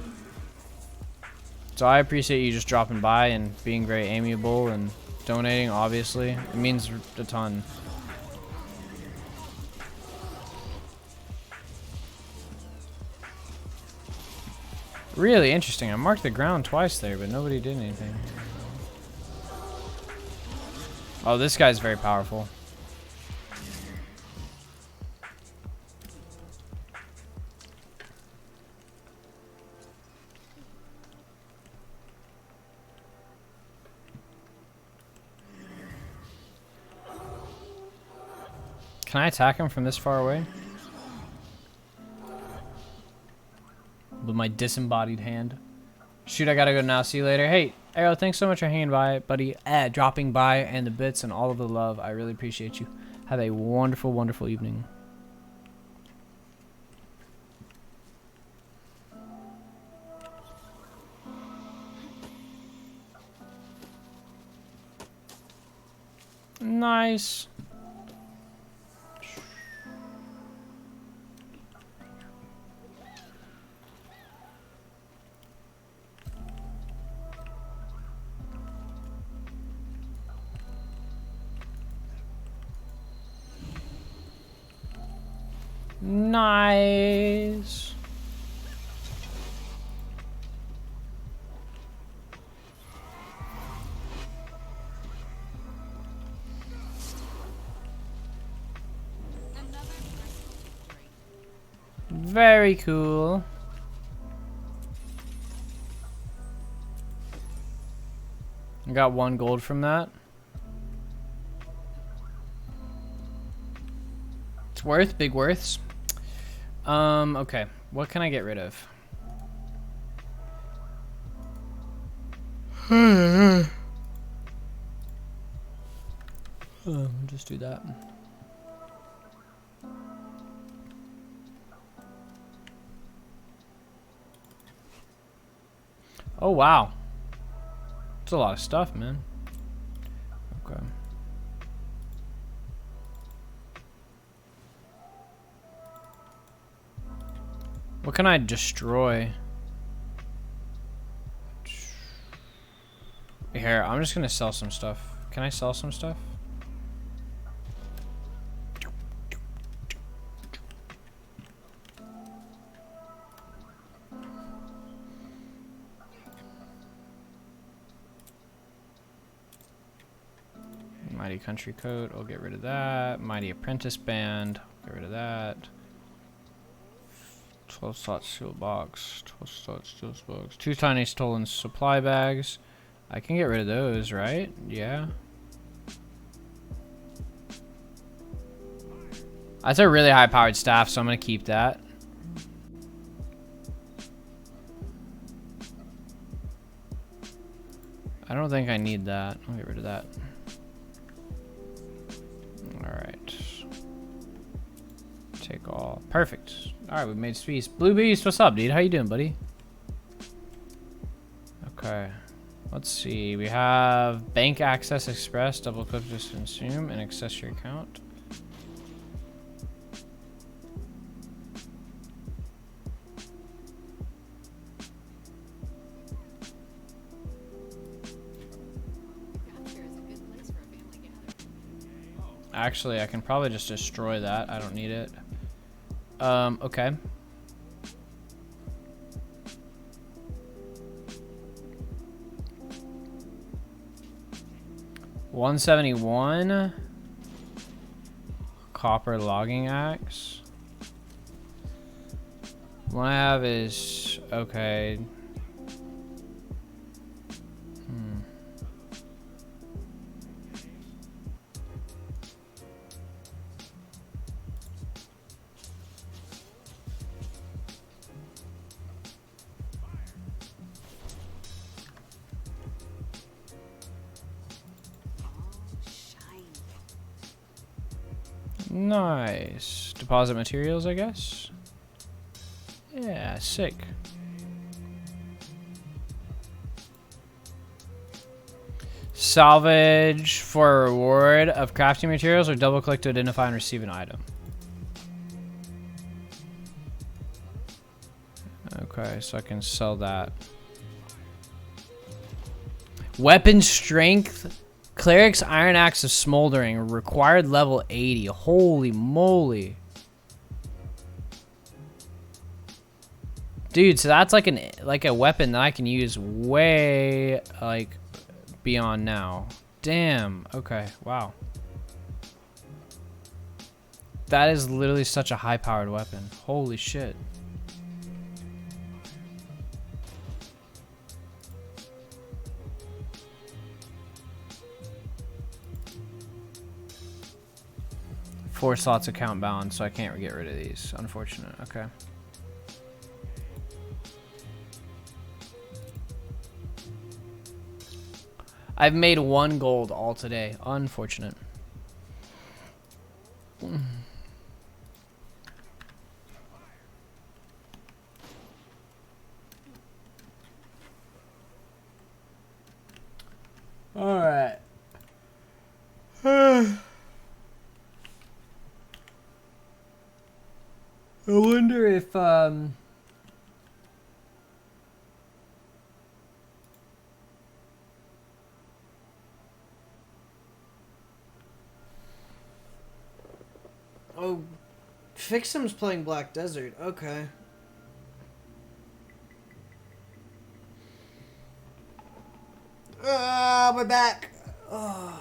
So I appreciate you just dropping by and being very amiable and donating, obviously. It means a ton. Really interesting. I marked the ground twice there, but nobody did anything. Oh, this guy's very powerful. Can I attack him from this far away? with my disembodied hand. Shoot, I gotta go now. See you later. Hey, Arrow, thanks so much for hanging by, buddy. Dropping by and the bits and all of the love. I really appreciate you. Have a wonderful, wonderful evening. Nice. Nice. Very cool. I got 1 gold from that. It's worth, big worths. Okay. What can I get rid of? Just do that. Oh, wow. It's a lot of stuff, man. Okay. What can I destroy? Here, I'm just gonna sell some stuff. Can I sell some stuff? Mighty Country Coat, I'll get rid of that. Mighty Apprentice Band, get rid of that. 12 slot steel box, 12 slot steel box. 2 tiny stolen supply bags. I can get rid of those, right? Yeah. That's a really high powered staff, so I'm gonna keep that. I don't think I need that. I'll get rid of that. Alright. Take all. Perfect. Alright, we made space. Blue Beast, what's up, dude? How you doing, buddy? Okay. Let's see. We have Bank Access Express. Double click to consume and access your account. Actually, I can probably just destroy that. I don't need it. Okay. $171. Copper logging axe. What I have is okay. Nice. Deposit materials, I guess. Yeah, sick. Salvage for a reward of crafting materials, or double click to identify and receive an item. Okay, so I can sell that. Weapon strength. Cleric's Iron Axe of Smoldering, required level 80. Holy moly. Dude, so that's like a weapon that I can use way like beyond now. Damn. Okay, wow. That is literally such a high-powered weapon. Holy shit. Four slots account balance, so I can't get rid of these. Unfortunate. Okay. I've made 1 gold all today. Unfortunate. All right. I wonder if oh, Fixum's playing Black Desert. Okay. My back. Oh.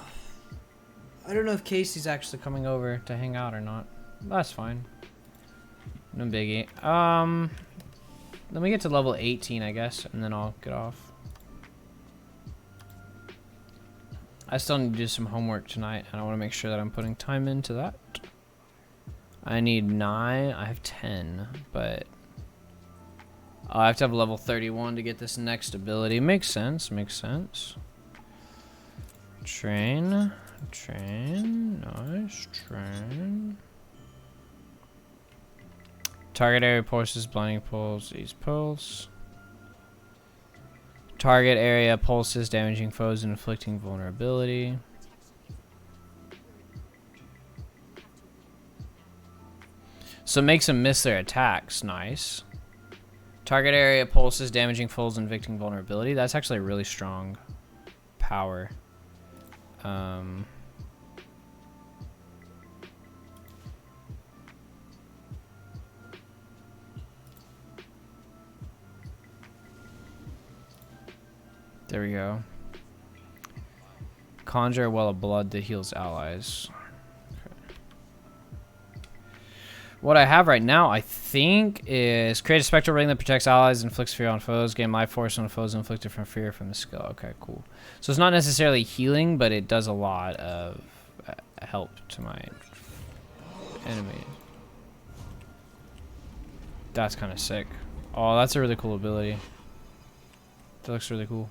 I don't know if Casey's actually coming over to hang out or not. That's fine. No biggie. Let me get to level 18, I guess, and then I'll get off. I still need to do some homework tonight, and I want to make sure that I'm putting time into that. I need 9. I have 10, but I have to have level 31 to get this next ability. Makes sense. Makes sense. Train. Train. Nice. Train. Target area pulses, blinding pulse, these pulse. Target area pulses, damaging foes and inflicting vulnerability. So it makes them miss their attacks. Nice. Target area pulses, damaging foes and inflicting vulnerability. That's actually a really strong power. There we go. Conjure a well of blood that heals allies. Okay. What I have right now, I think, is create a spectral ring that protects allies and inflicts fear on foes. Gain life force on foes inflicted from fear from the skill. Okay, cool. So it's not necessarily healing, but it does a lot of help to my enemies. That's kind of sick. Oh, that's a really cool ability. That looks really cool.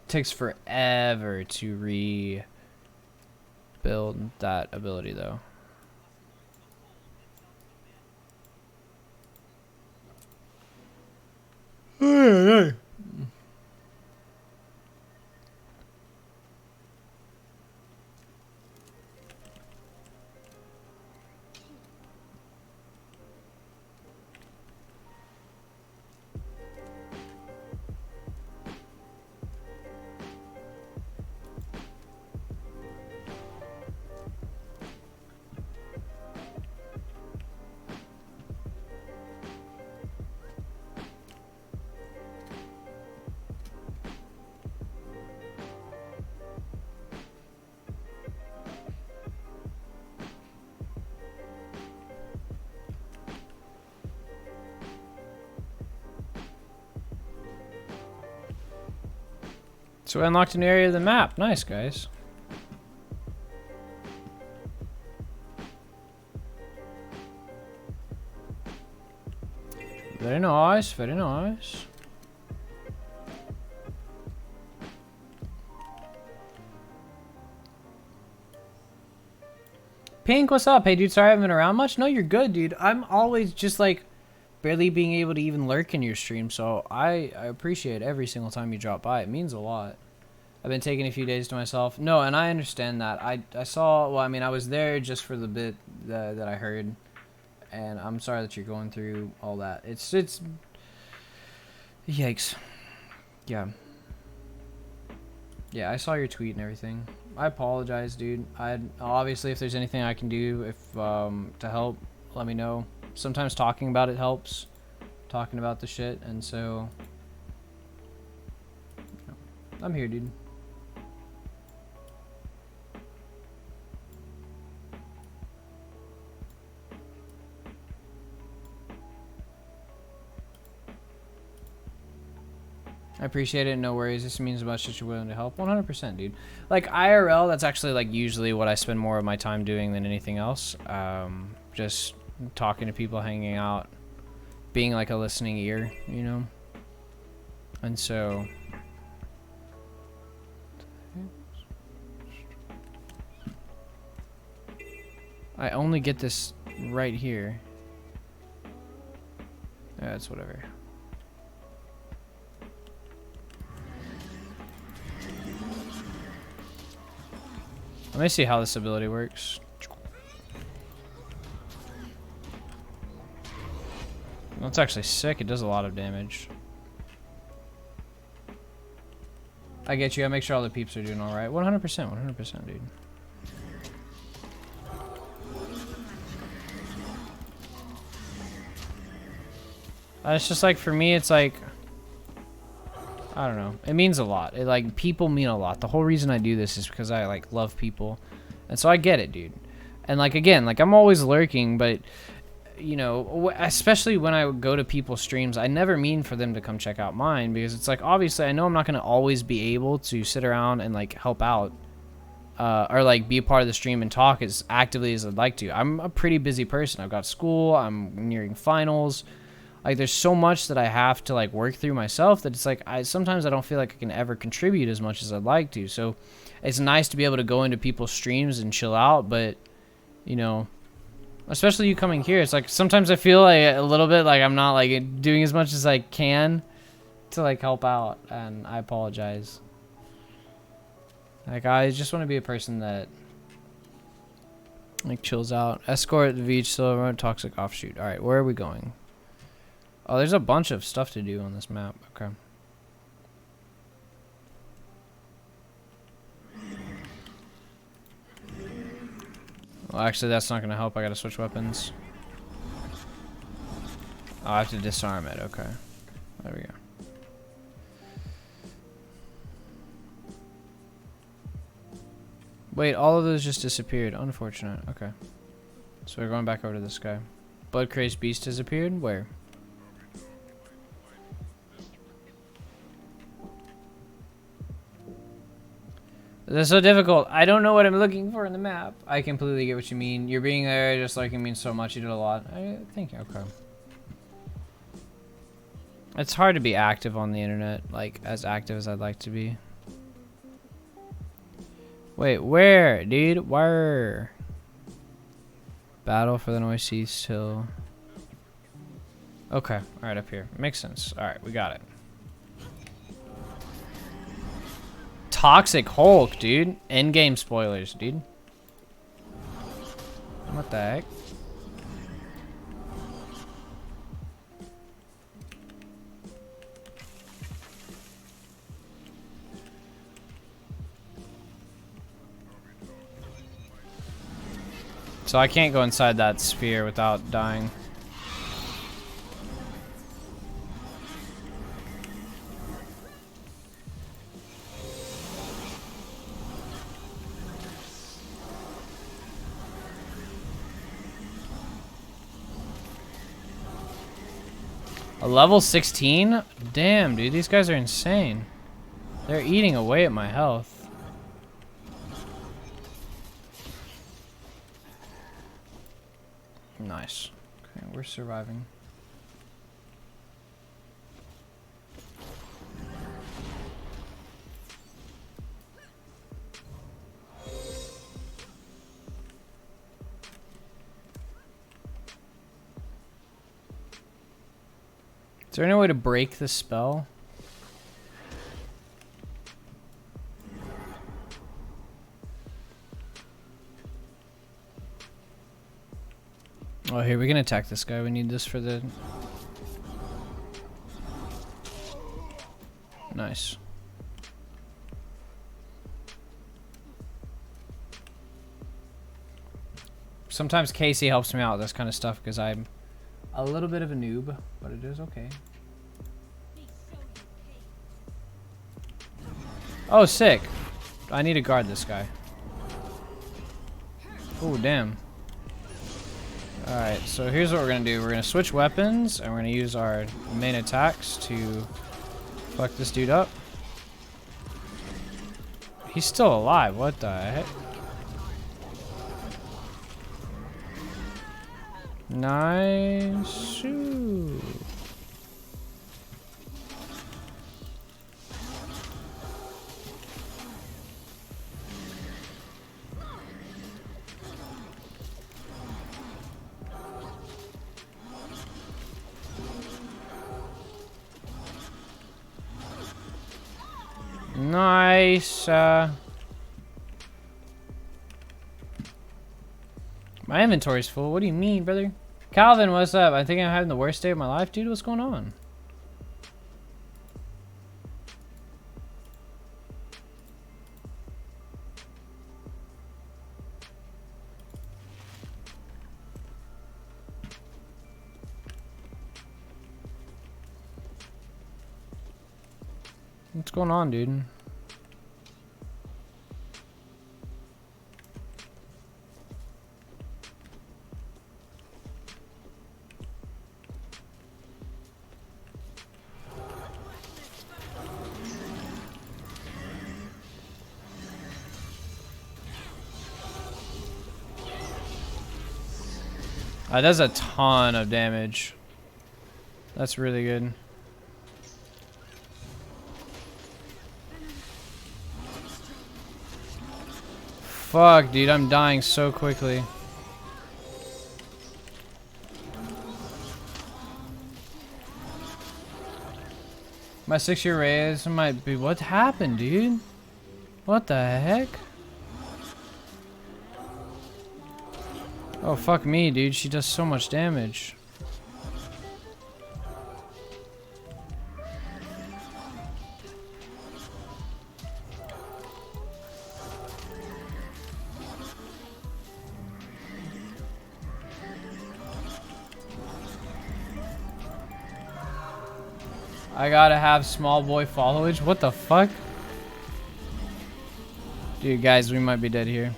Takes forever to rebuild that ability though. So I unlocked an area of the map. Nice, guys. Very nice, very nice. Pink, what's up? Hey, dude, sorry I haven't been around much. No, you're good, dude. I'm always just, like, barely being able to even lurk in your stream, so I appreciate every single time you drop by. It means a lot. I've been taking a few days to myself. No, and I understand that. I saw, well, I mean, I was there just for the bit that I heard, and I'm sorry that you're going through all that. It's yikes. Yeah. Yeah, I saw your tweet and everything. I apologize, dude. Obviously, if there's anything I can do to help, let me know. Sometimes talking about it helps. Talking about the shit, and so I'm here, dude. I appreciate it. No worries. This means much that you're willing to help. 100%, dude. Like, IRL, that's actually, like, usually what I spend more of my time doing than anything else. Just talking to people, hanging out, being, like, a listening ear, you know? And so, I only get this right here. Yeah, it's whatever. Let me see how this ability works. That's actually sick. It does a lot of damage. I get you. I make sure all the peeps are doing all right. 100%, 100%, dude. It's just like, for me, it's like, I don't know. It means a lot. It, like, people mean a lot. The whole reason I do this is because I, like, love people. And so I get it, dude. And, like, again, like, I'm always lurking, but, you know, especially when I go to people's streams, I never mean for them to come check out mine, because it's like, obviously, I know I'm not going to always be able to sit around and, like, help out. Or, like, be a part of the stream and talk as actively as I'd like to. I'm a pretty busy person. I've got school. I'm nearing finals. Like, there's so much that I have to, like, work through myself that it's like, sometimes I don't feel like I can ever contribute as much as I'd like to. So it's nice to be able to go into people's streams and chill out, but, you know, especially you coming here, it's like, sometimes I feel like a little bit like I'm not, like, doing as much as I can to, like, help out, and I apologize. Like, I just want to be a person that, like, chills out. Escort the beach, silver, toxic offshoot. Alright, where are we going? Oh, there's a bunch of stuff to do on this map. Okay. Well, actually, that's not going to help. I got to switch weapons. Oh, I have to disarm it. Okay. There we go. Wait, all of those just disappeared. Unfortunate. Okay. So we're going back over to this guy. Blood Crazed Beast has appeared? Where? This is so difficult. I don't know what I'm looking for in the map. I completely get what you mean. You're being there just like it means so much. You did a lot. I think, okay. It's hard to be active on the internet, like as active as I'd like to be. Wait, where, dude? Where? Battle for the Noise Cease till. Okay, alright, up here. Makes sense. Alright, we got it. Toxic Hulk, dude. Endgame spoilers, dude. What the heck? So I can't go inside that sphere without dying. A level 16? Damn, dude, these guys are insane. They're eating away at my health. Nice. Okay, we're surviving. Is there any way to break the spell? Oh, here, we can attack this guy. We need this for the... Nice. Sometimes Casey helps me out with this kind of stuff because I'm a little bit of a noob, but it is okay. Oh, sick. I need to guard this guy. Oh, damn. Alright, so here's what we're going to do. We're going to switch weapons, and we're going to use our main attacks to fuck this dude up. He's still alive. What the heck? Nice. Ooh. Nice. My inventory's full. What do you mean, brother? Calvin, what's up? I think I'm having the worst day of my life, dude. What's going on? What's going on, dude? That's a ton of damage. That's really good. Fuck, dude, I'm dying so quickly. My 6-year raise might be... What happened, dude? What the heck? Oh, fuck me, dude. She does so much damage. I gotta have small boy followage? What the fuck? Dude, guys, we might be dead here.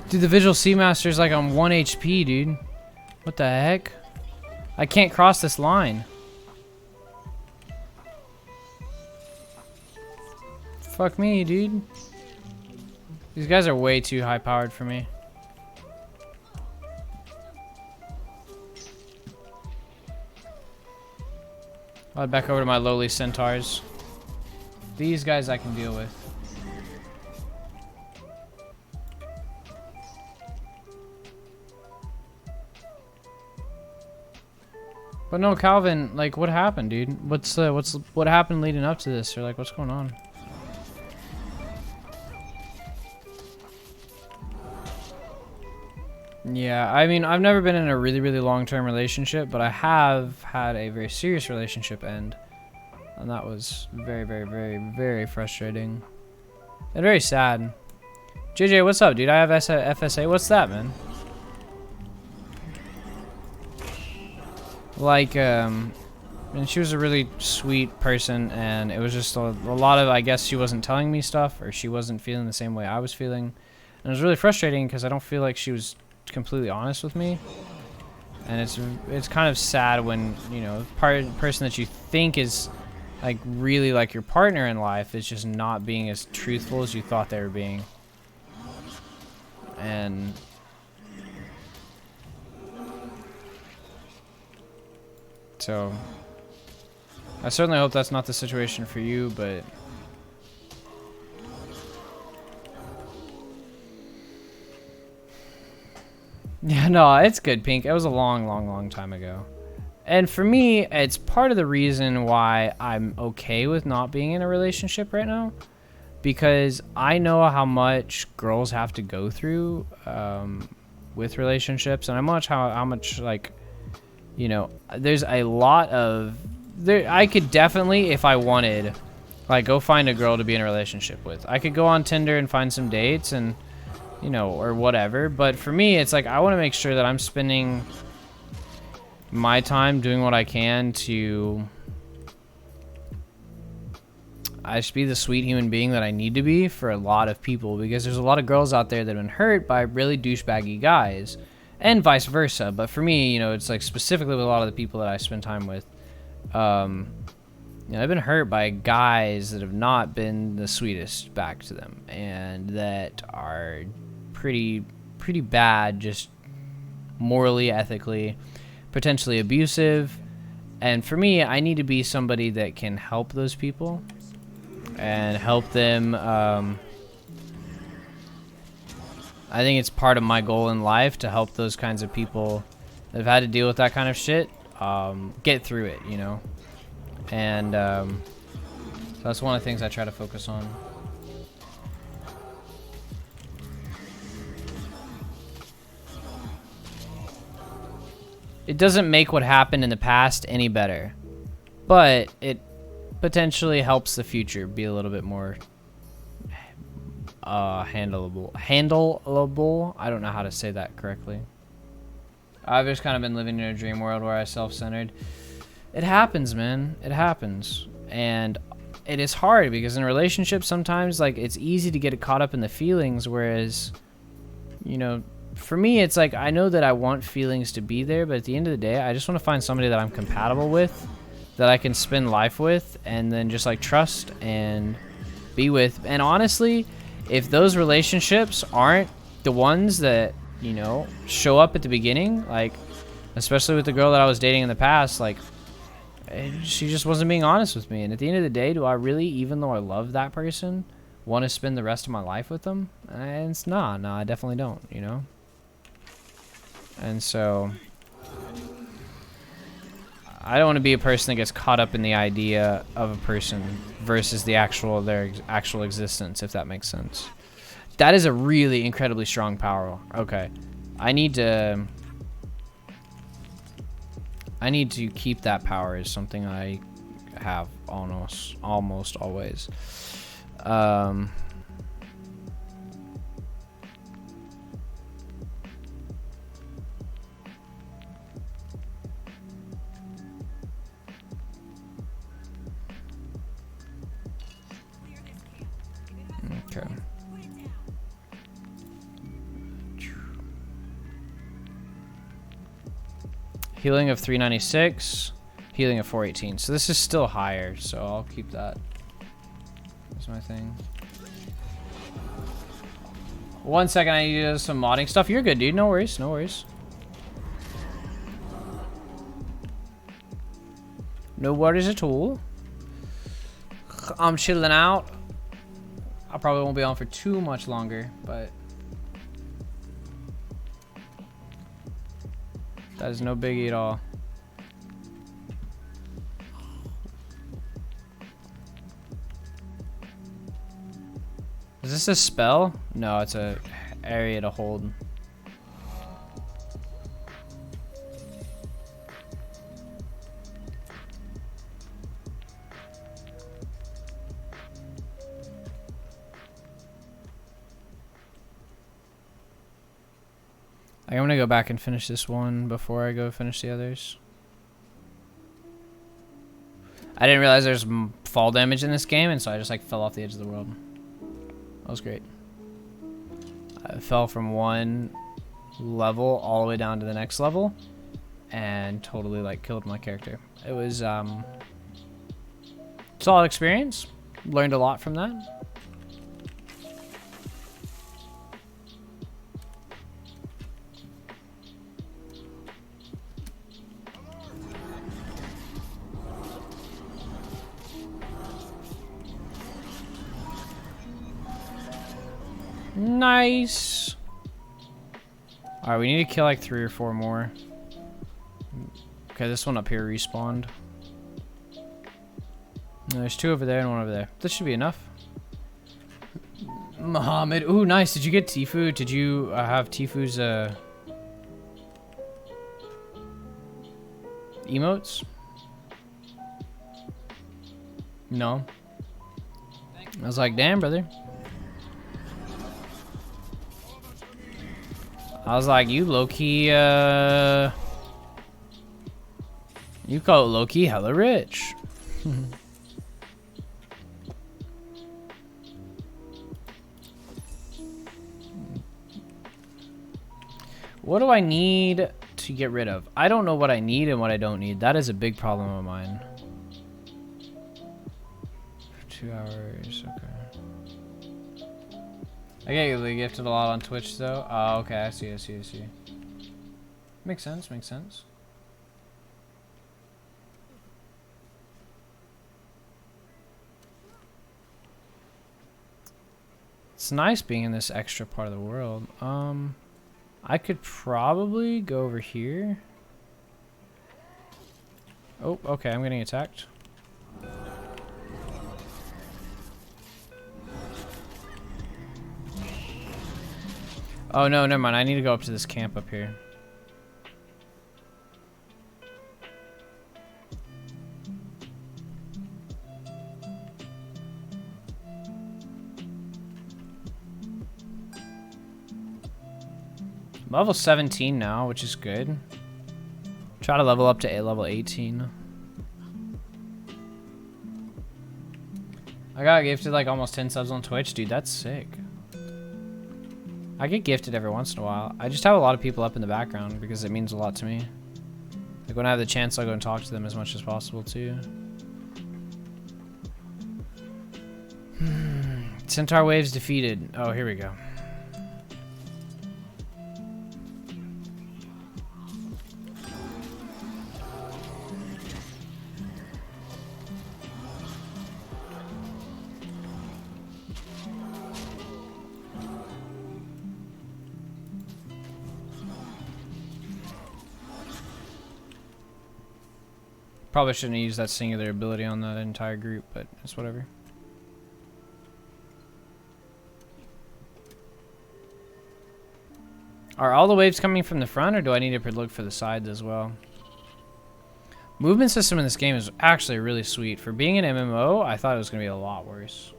Dude, the Visual Seamaster's like on 1 HP, dude. What the heck? I can't cross this line. Fuck me, dude. These guys are way too high powered for me. I'll head back over to my lowly centaurs. These guys I can deal with. But no, Calvin, like, what happened, dude? What happened leading up to this, or like, what's going on? Yeah, I mean, I've never been in a really, really long-term relationship, but I have had a very serious relationship end, and that was very, very, very, very frustrating and very sad. JJ, what's up, dude? I have FSA. What's that, man? Like, and she was a really sweet person, and it was just a lot of, I guess she wasn't telling me stuff, or she wasn't feeling the same way I was feeling, and it was really frustrating because I don't feel like she was completely honest with me, and it's kind of sad when, you know, person that you think is like really like your partner in life is just not being as truthful as you thought they were being. And so I certainly hope that's not the situation for you, but yeah, no, it's good, Pink. It was a long, long, long time ago. And for me, it's part of the reason why I'm okay with not being in a relationship right now. Because I know how much girls have to go through with relationships. And how much, like, you know, there's a lot of... I could definitely, if I wanted, like, go find a girl to be in a relationship with. I could go on Tinder and find some dates and... you know, or whatever, but for me, it's like I want to make sure that I'm spending my time doing what I can to I just be the sweet human being that I need to be for a lot of people, because there's a lot of girls out there that have been hurt by really douchebaggy guys, and vice versa. But for me, you know, it's like specifically with a lot of the people that I spend time with, you know, I've been hurt by guys that have not been the sweetest back to them, and that are pretty bad, just morally, ethically, potentially abusive. And for me, I need to be somebody that can help those people and help them I think it's part of my goal in life to help those kinds of people that have had to deal with that kind of shit get through it, you know? And so that's one of the things I try to focus on. It doesn't make what happened in the past any better, but it potentially helps the future be a little bit more handleable. I don't know how to say that correctly. I've just kind of been living in a dream world where I self-centered. It happens, man. It happens. And it is hard because in relationships sometimes, like, it's easy to get caught up in the feelings, whereas, you know, for me, it's like I know that I want feelings to be there, but at the end of the day, I just want to find somebody that I'm compatible with, that I can spend life with, and then just like trust and be with. And honestly, if those relationships aren't the ones that, you know, show up at the beginning, like especially with the girl that I was dating in the past, like she just wasn't being honest with me. And at the end of the day, do I really, even though I love that person, want to spend the rest of my life with them? And it's no, I definitely don't, you know? And so I don't want to be a person that gets caught up in the idea of a person versus their actual existence, if that makes sense. That is a really incredibly strong power. Okay. I need to keep that power as something I have almost always. Okay. Healing of 396, healing of 418. So this is still higher, so I'll keep that. That's my thing. 1 second, I need to do some modding stuff. You're good, dude. No worries, no worries. No worries at all. I'm chilling out. I probably won't be on for too much longer, but that is no biggie at all. Is this a spell? No, it's a area to hold. I'm gonna go back and finish this one before I go finish the others. I didn't realize there's fall damage in this game, and so I just like fell off the edge of the world. That was great. I fell from one level all the way down to the next level and totally like killed my character. It was solid experience. Learned a lot from that. Nice. Alright, we need to kill like 3 or 4 more. Okay, this one up here respawned. There's 2 over there and 1 over there. This should be enough. Muhammad. Ooh, nice. Did you get Tfue? Did you have Tfue's emotes? No. I was like, damn, brother. I was like, you low-key, you call it low-key hella rich. What do I need to get rid of? I don't know what I need and what I don't need. That is a big problem of mine. For 2 hours, okay. I get you gifted a lot on Twitch though. Oh, okay, I see. Makes sense, makes sense. It's nice being in this extra part of the world. I could probably go over here. Oh, okay, I'm getting attacked. Oh no, never mind. I need to go up to this camp up here. I'm level 17 now, which is good. Try to level up to level 18. I got gifted like almost 10 subs on Twitch. Dude, that's sick. I get gifted every once in a while. I just have a lot of people up in the background because it means a lot to me. Like when I have the chance, I'll go and talk to them as much as possible too. Centaur waves defeated. Oh, here we go. Probably shouldn't have used that singular ability on that entire group, but it's whatever. Are all the waves coming from the front, or do I need to look for the sides as well? Movement system in this game is actually really sweet. For being an MMO, I thought it was going to be a lot worse.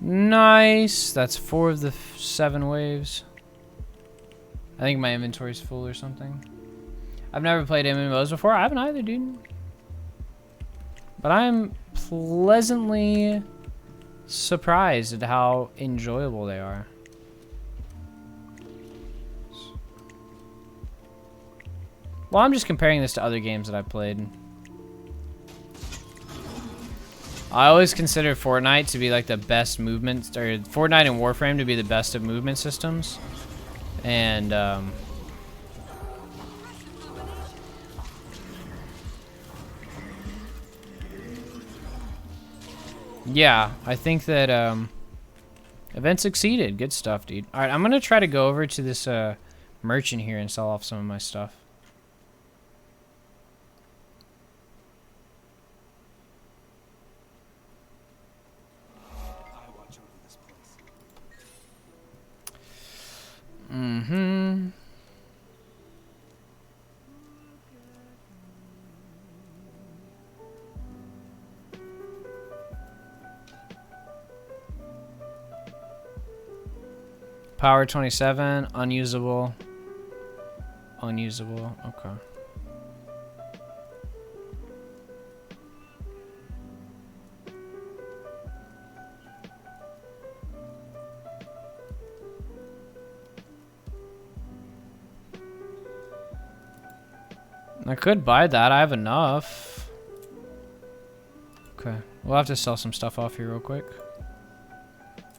Nice. That's 4 of the 7 waves. I think my inventory's full or something. I've never played MMOs before. I haven't either, dude. But I'm pleasantly surprised at how enjoyable they are. Well, I'm just comparing this to other games that I've played. I always consider Fortnite to be like the best movement, or Fortnite and Warframe to be the best of movement systems. And yeah, I think that event succeeded. Good stuff, dude. All right, I'm gonna try to go over to this merchant here and sell off some of my stuff. Mm-hmm. Power 27, unusable. Unusable, okay. I could buy that. I have enough. Okay. We'll have to sell some stuff off here real quick.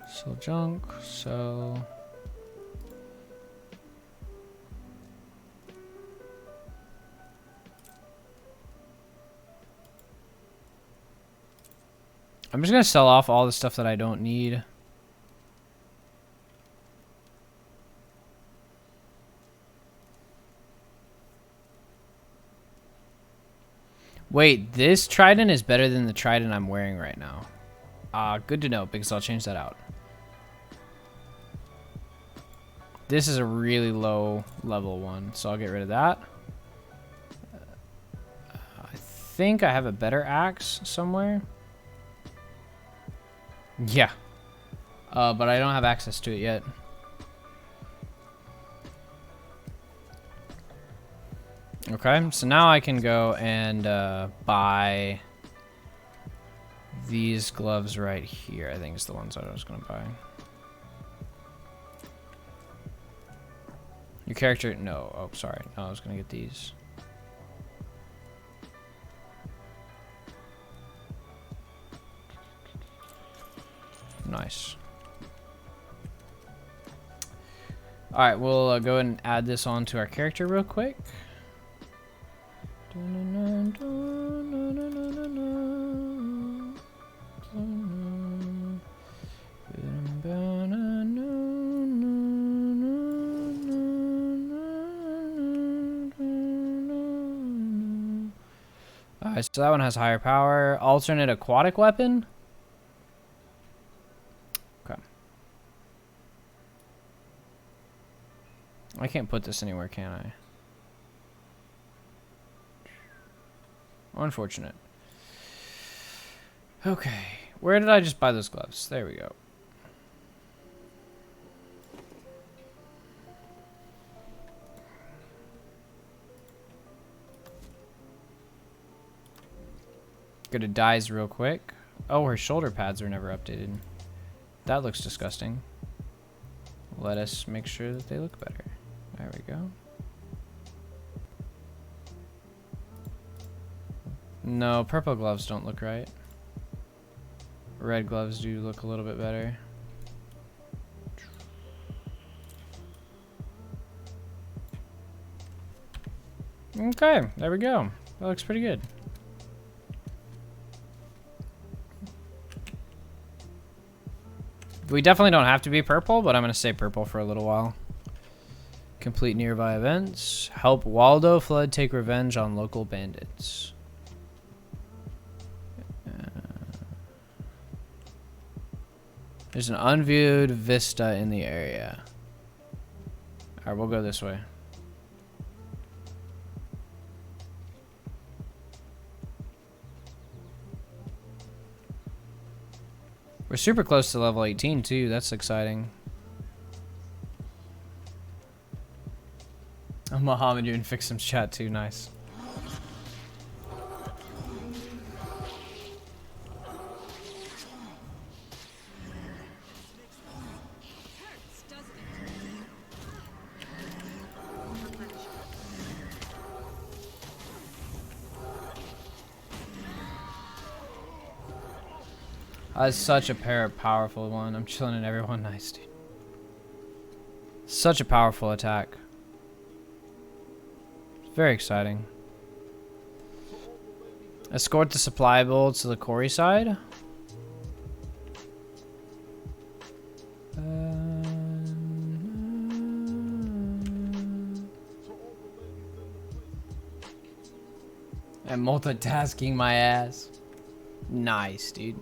Sell junk. Sell. I'm just going to sell off all the stuff that I don't need. Wait, this trident is better than the trident I'm wearing right now. Good to know, because I'll change that out. This is a really low level one, so I'll get rid of that. I think I have a better axe somewhere. Yeah. But I don't have access to it yet. Okay, so now I can go and buy these gloves right here. I think it's the ones I was going to buy. Your character? No. Oh, sorry. No, I was going to get these. Nice. Alright, we'll go ahead and add this onto our character real quick. Alright, so that one has higher power. Alternate aquatic weapon? Okay. I can't put this anywhere, can I? Unfortunate. Okay. Where did I just buy those gloves? There we go. Go to dyes real quick. Oh, her shoulder pads are never updated. That looks disgusting. Let us make sure that they look better. There we go. No, purple gloves don't look right. Red gloves do look a little bit better. Okay, there we go. That looks pretty good. We definitely don't have to be purple, but I'm going to stay purple for a little while. Complete nearby events. Help Waldo Flood take revenge on local bandits. There's an unviewed vista in the area. Alright, we'll go this way. We're super close to level 18 too. That's exciting. Oh, Mohammed, you're in Fixum's chat too. Nice. That's such a powerful one. I'm chilling in everyone. Nice, dude. Such a powerful attack. Very exciting. Escort the supply bolt to the quarry side. I'm multitasking my ass. Nice, dude.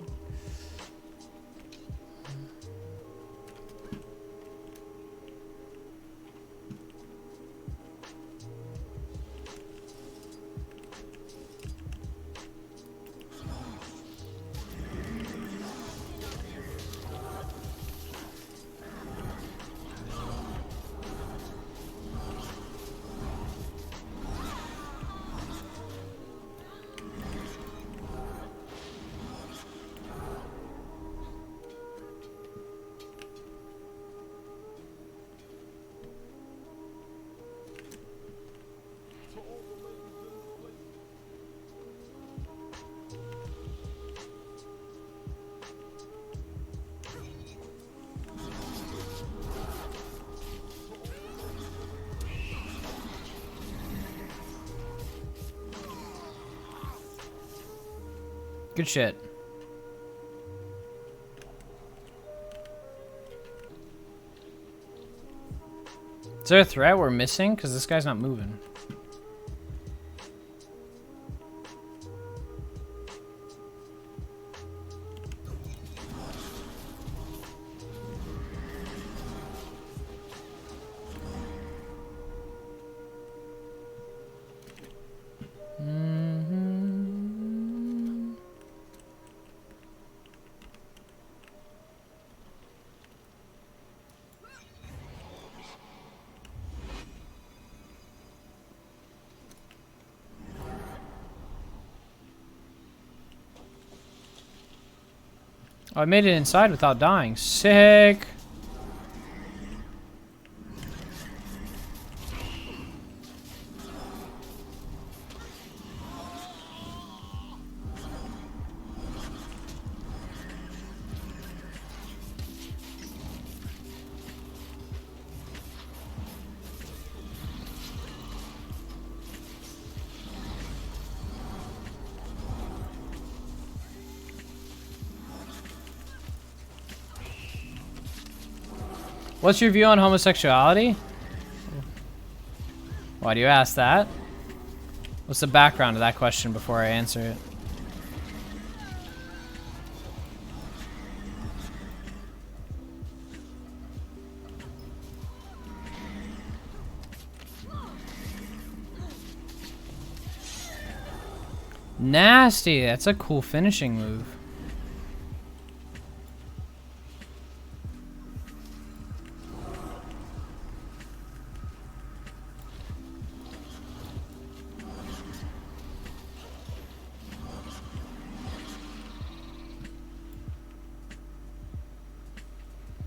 Good shit. Is there a threat we're missing? Because this guy's not moving. Oh, I made it inside without dying. Sick. What's your view on homosexuality? Why do you ask that? What's the background of that question before I answer it? Nasty. That's a cool finishing move.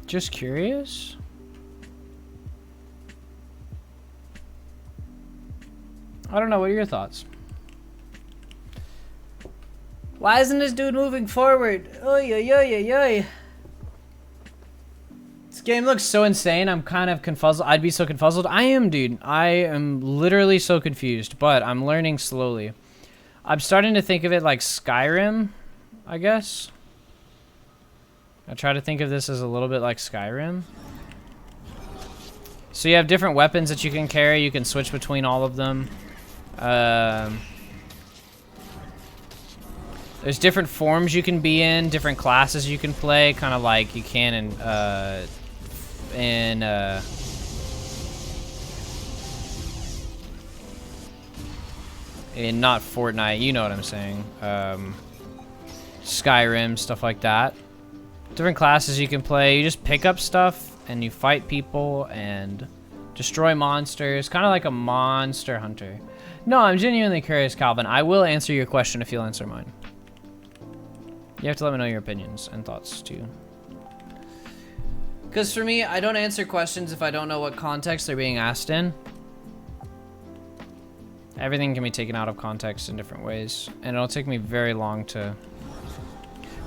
Just curious. I don't know. What are your thoughts? Why isn't this dude moving forward? Oy, oy, oy, oy, oy. This game looks so insane. I'm kind of confuzzled. I'd be so confuzzled. I am, dude. I am literally so confused, but I'm learning slowly. I'm starting to think of it like Skyrim, I guess. I try to think of this as a little bit like Skyrim. So you have different weapons that you can carry. You can switch between all of them. There's different forms you can be in, different classes you can play, kind of like you can in not Fortnite, you know what I'm saying. Skyrim, stuff like that. Different classes you can play. You just pick up stuff and you fight people and destroy monsters, kind of like a monster hunter. No, I'm genuinely curious, Calvin. I will answer your question if you'll answer mine. You have to let me know your opinions and thoughts, too. Because for me, I don't answer questions if I don't know what context they're being asked in. Everything can be taken out of context in different ways. And it'll take me very long to...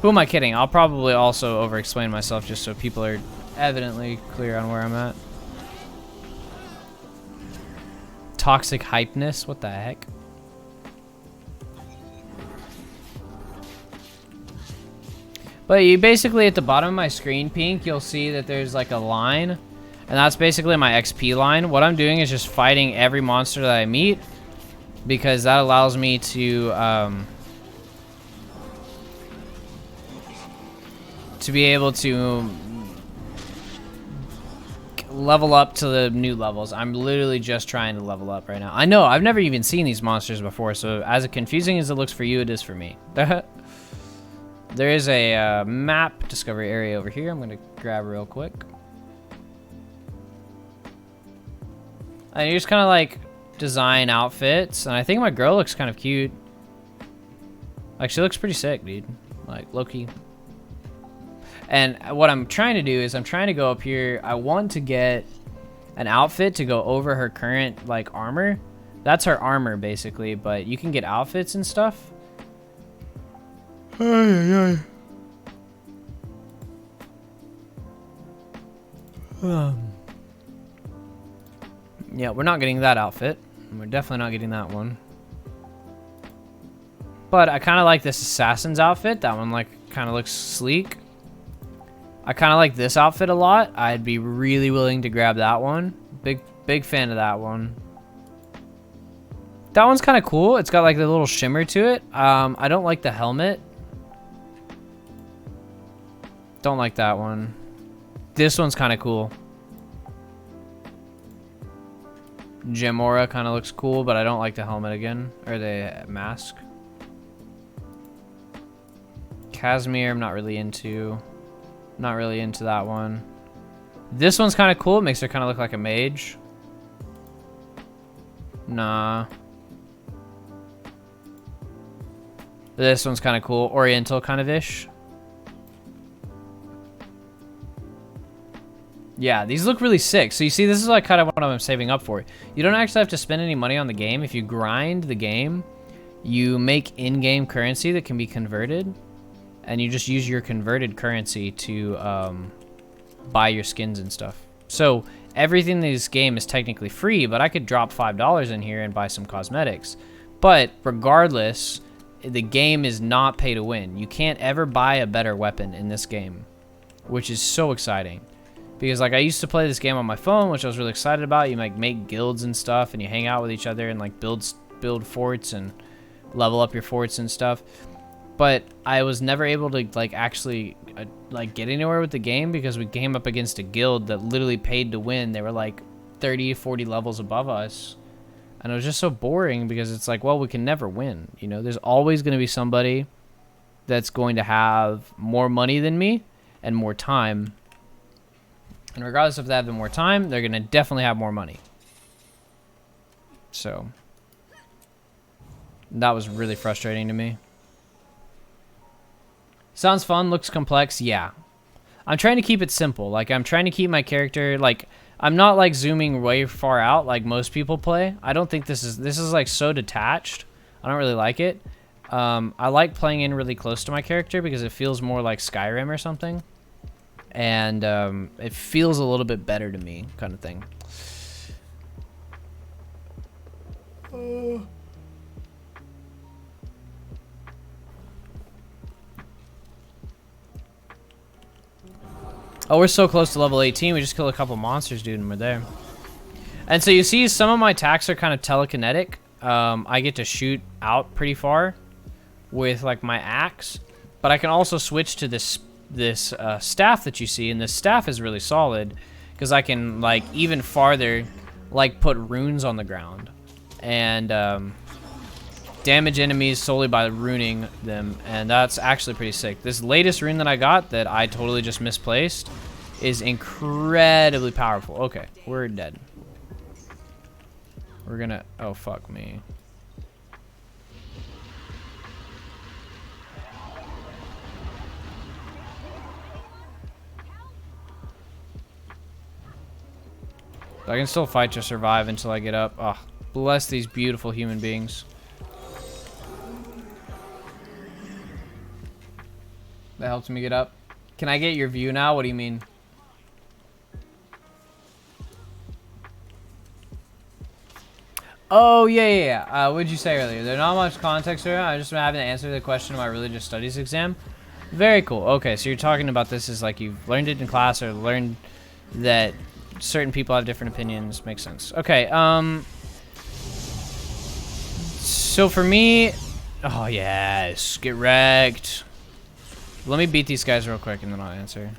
Who am I kidding? I'll probably also over-explain myself just so people are evidently clear on where I'm at. Toxic hypeness? What the heck? But you basically, at the bottom of my screen, Pink, you'll see that there's like a line. And that's basically my XP line. What I'm doing is just fighting every monster that I meet. Because that allows me to be able to level up to the new levels. I'm literally just trying to level up right now. I know, I've never even seen these monsters before. So as confusing as it looks for you, it is for me. There is a map discovery area over here. I'm going to grab real quick. And you just kind of like design outfits. And I think my girl looks kind of cute. Like, she looks pretty sick, dude. Like, low-key. And what I'm trying to do is I'm trying to go up here. I want to get an outfit to go over her current, like, armor. That's her armor, basically. But you can get outfits and stuff. Yeah, we're not getting that outfit. We're definitely not getting that one. But I kind of like this assassin's outfit. That one, like, kind of looks sleek. I kind of like this outfit a lot. I'd be really willing to grab that one. Big fan of that one. That one's kind of cool. It's got, like, the little shimmer to it. I don't like the helmet. Don't like that one. This one's kind of cool. Gemora kind of looks cool, but I don't like the helmet again. Or the mask. Casimir, I'm not really into. Not really into that one. This one's kind of cool. It makes her kind of look like a mage. Nah. This one's kind of cool. Oriental kind of ish. Yeah, these look really sick. So you see, this is like kind of what I'm saving up for. You don't actually have to spend any money on the game. If you grind the game, you make in-game currency that can be converted. And you just use your converted currency to buy your skins and stuff. So everything in this game is technically free, but I could drop $5 in here and buy some cosmetics. But regardless, the game is not pay to win. You can't ever buy a better weapon in this game, which is so exciting. Because like I used to play this game on my phone, which I was really excited about. You like make guilds and stuff, and you hang out with each other and like build forts and level up your forts and stuff. But I was never able to like actually like get anywhere with the game because we came up against a guild that literally paid to win. They were like 30, 40 levels above us. And it was just so boring because it's like, well, we can never win. You know, there's always going to be somebody that's going to have more money than me and more time. And regardless if they have more time, they're going to definitely have more money. So that was really frustrating to me. Sounds fun, looks complex, yeah. I'm trying to keep it simple. Like, I'm trying to keep my character, like, I'm not, like, zooming way far out like most people play. I don't think this is, like, so detached. I don't really like it. I like playing in really close to my character because it feels more like Skyrim or something. And, it feels a little bit better to me, kind of thing. Oh, we're so close to level 18. We just killed a couple monsters, dude, and we're there. And so you see some of my attacks are kind of telekinetic. I get to shoot out pretty far with like my axe, but I can also switch to this staff that you see, and this staff is really solid because I can like even farther like put runes on the ground and damage enemies solely by runing them, and that's actually pretty sick. This latest rune that I got that I totally just misplaced is incredibly powerful. Okay, we're dead. We're gonna, oh fuck me. I can still fight to survive until I get up. Oh, bless these beautiful human beings. That helps me get up. Can I get your view now? What do you mean? Oh, yeah. What did you say earlier? There's not much context here. I just having to answer the question of my religious studies exam. Very cool. Okay, so you're talking about this as like you've learned it in class or learned that certain people have different opinions. Makes sense. Okay, so for me... Oh, yes. Get wrecked. Let me beat these guys real quick and then I'll answer.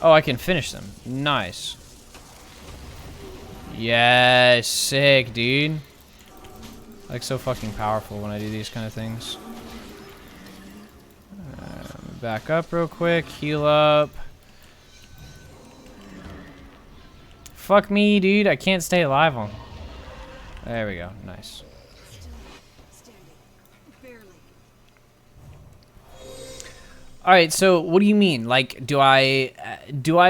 Oh, I can finish them. Nice. Yes, sick, dude. Like so fucking powerful when I do these kind of things. Back up real quick, heal up. Fuck me, dude. I can't stay alive on. There we go. Nice. All right, so what do you mean? Like, do I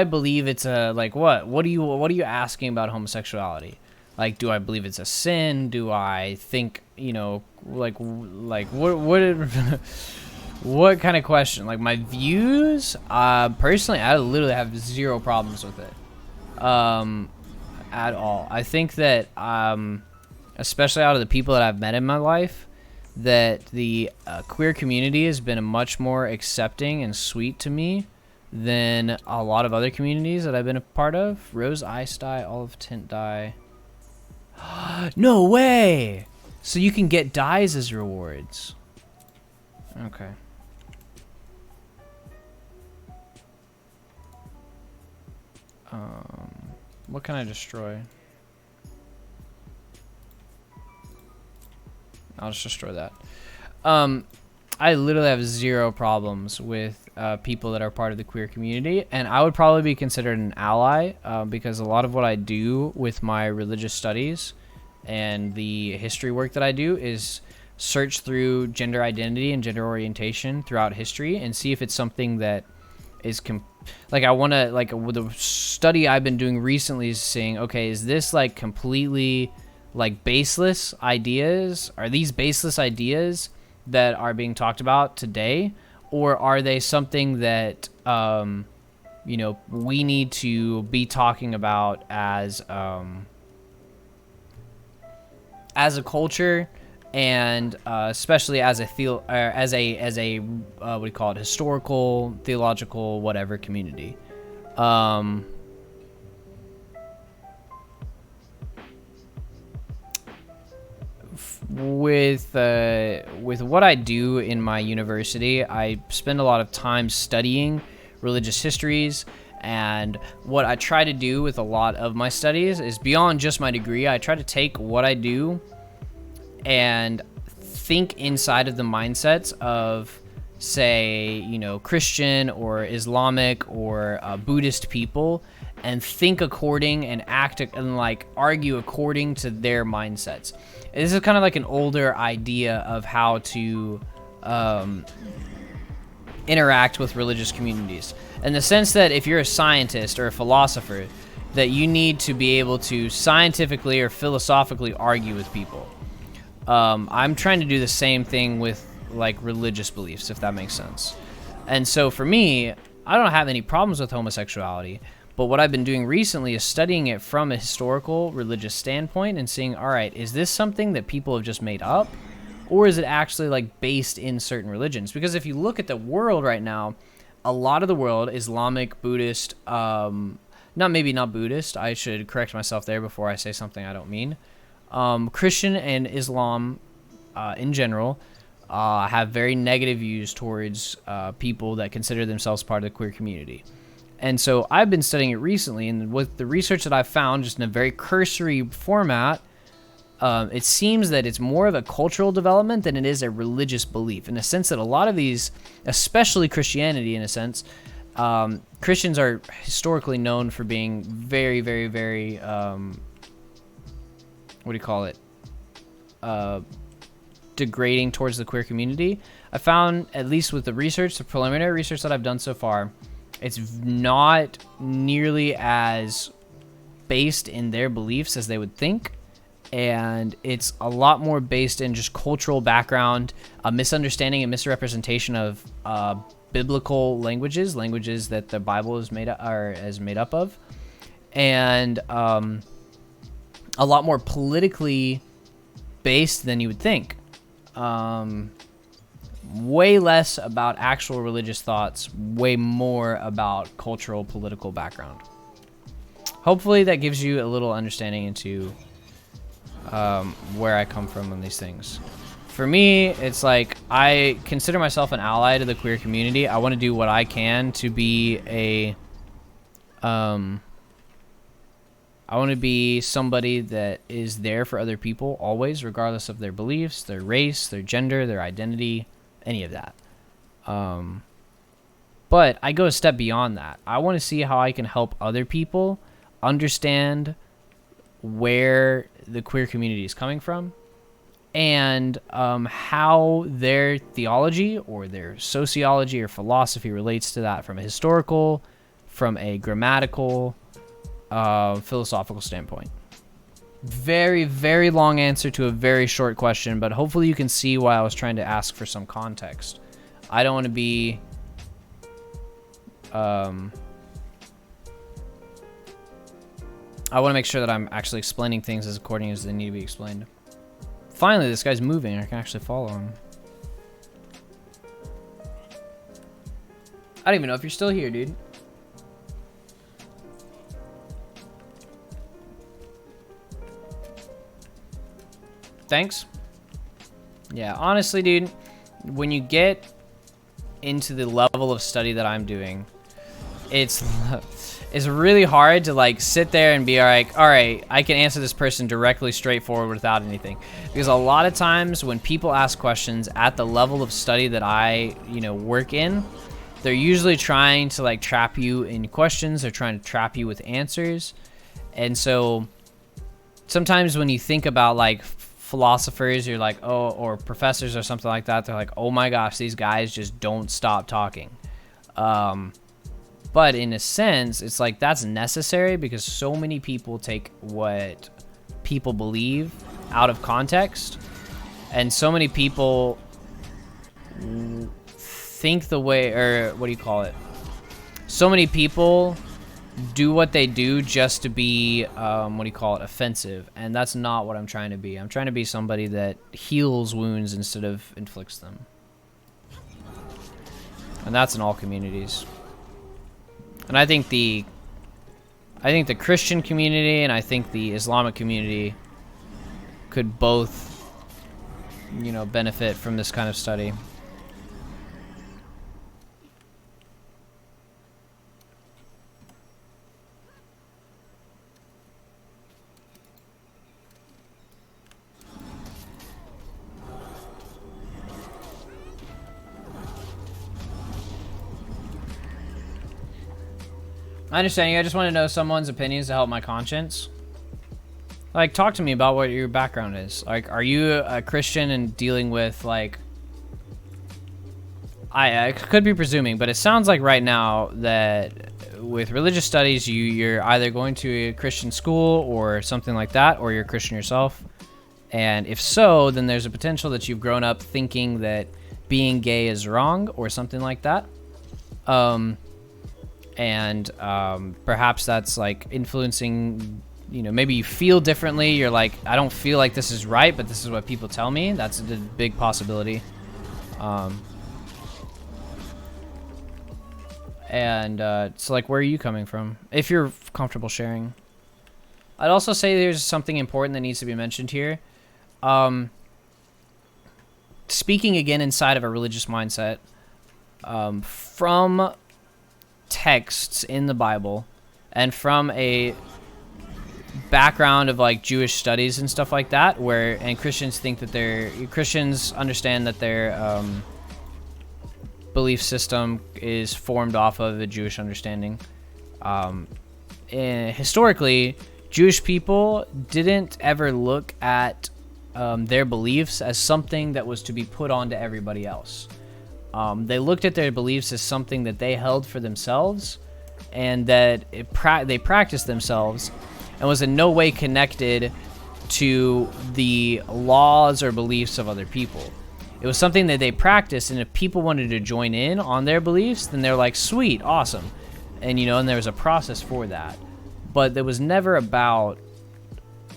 believe it's a like what? What are you asking about homosexuality? Like, do I believe it's a sin? Do I think, you know, like what what kind of question? Like my views? Personally, I literally have zero problems with it. At all. I think that especially out of the people that I've met in my life, that the queer community has been much more accepting and sweet to me than a lot of other communities that I've been a part of. Rose ice dye, olive tint dye. No way! So you can get dyes as rewards. Okay. What can I destroy? I'll just destroy that. I literally have zero problems with people that are part of the queer community, and I would probably be considered an ally because a lot of what I do with my religious studies and the history work that I do is search through gender identity and gender orientation throughout history and see if it's something that is like I want to, like, with the study I've been doing recently is saying, okay, is this like completely like baseless ideas? Are these baseless ideas that are being talked about today, or are they something that you know, we need to be talking about as a culture and especially as a what do you call it, historical, theological, whatever community. With what I do in my university, I spend a lot of time studying religious histories, and what I try to do with a lot of my studies is beyond just my degree. I try to take what I do and think inside of the mindsets of, say, Christian or Islamic or Buddhist people, and think according and act and like argue according to their mindsets. This is kind of like an older idea of how to interact with religious communities, in the sense that if you're a scientist or a philosopher, that you need to be able to scientifically or philosophically argue with people. I'm trying to do the same thing with like religious beliefs, if that makes sense. And so for me, I don't have any problems with homosexuality, but what I've been doing recently is studying it from a historical religious standpoint and seeing, all right, is this something that people have just made up, or is it actually like based in certain religions? Because if you look at the world right now, a lot of the world, Islamic, Buddhist, not Buddhist, I should correct myself there before I say something I don't mean. Christian and Islam in general have very negative views towards people that consider themselves part of the queer community. And so I've been studying it recently, and with the research that I've found, just in a very cursory format, it seems that it's more of a cultural development than it is a religious belief, in a sense that a lot of these, especially Christianity in a sense, Christians are historically known for being very, very, very, degrading towards the queer community. I found, at least with the research, the preliminary research that I've done so far, it's not nearly as based in their beliefs as they would think, and it's a lot more based in just cultural background, a misunderstanding and misrepresentation of biblical languages that the Bible is made up of, and a lot more politically based than you would think. Way less about actual religious thoughts, way more about cultural, political background. Hopefully that gives you a little understanding into where I come from on these things. For me, it's like I consider myself an ally to the queer community. I want to do what I can to be I want to be somebody that is there for other people always, regardless of their beliefs, their race, their gender, their identity, any of that. But I go a step beyond that. I want to see how I can help other people understand where the queer community is coming from, and how their theology or their sociology or philosophy relates to that from a historical, from a grammatical, philosophical standpoint. Very, very long answer to a very short question, but hopefully you can see why I was trying to ask for some context. I don't want to be I want to make sure that I'm actually explaining things as according as they need to be explained. Finally, this guy's moving. I can actually follow him. I don't even know if you're still here, dude. Thanks. Yeah, honestly, dude, when you get into the level of study that I'm doing, it's really hard to like sit there and be like, all right, I can answer this person directly, straightforward, without anything. Because a lot of times when people ask questions at the level of study that I, work in, they're usually trying to like trap you in questions. They're trying to trap you with answers. And so sometimes when you think about like philosophers, you're like, oh, or professors or something like that, they're like, oh my gosh, these guys just don't stop talking. But in a sense, it's like that's necessary because so many people take what people believe out of context, and so many people think the way, or what do you call it? So many people do what they do just to be, what do you call it, offensive. And that's not what I'm trying to be. I'm trying to be somebody that heals wounds instead of inflicts them. And that's in all communities. And I think the Christian community and I think the Islamic community could both, you know, benefit from this kind of study. I understand you. I just want to know someone's opinions to help my conscience. Like, talk to me about what your background is. Like, are you a Christian and dealing with, like... I could be presuming, but it sounds like right now that with religious studies, you're either going to a Christian school or something like that, or you're a Christian yourself. And if so, then there's a potential that you've grown up thinking that being gay is wrong or something like that. Perhaps that's like influencing, you know, maybe you feel differently. You're like, I don't feel like this is right, but this is what people tell me. That's a big possibility. So like, where are you coming from? If you're comfortable sharing. I'd also say there's something important that needs to be mentioned here. Speaking again inside of a religious mindset, from texts in the Bible and from a background of like Jewish studies and stuff like that, and Christians think that Christians understand that their belief system is formed off of a Jewish understanding. Historically, Jewish people didn't ever look at their beliefs as something that was to be put onto everybody else. They looked at their beliefs as something that they held for themselves and that they practiced themselves and was in no way connected to the laws or beliefs of other people. It was something that they practiced, and if people wanted to join in on their beliefs, then they're like, sweet, awesome. And, you know, and there was a process for that. But there was never about,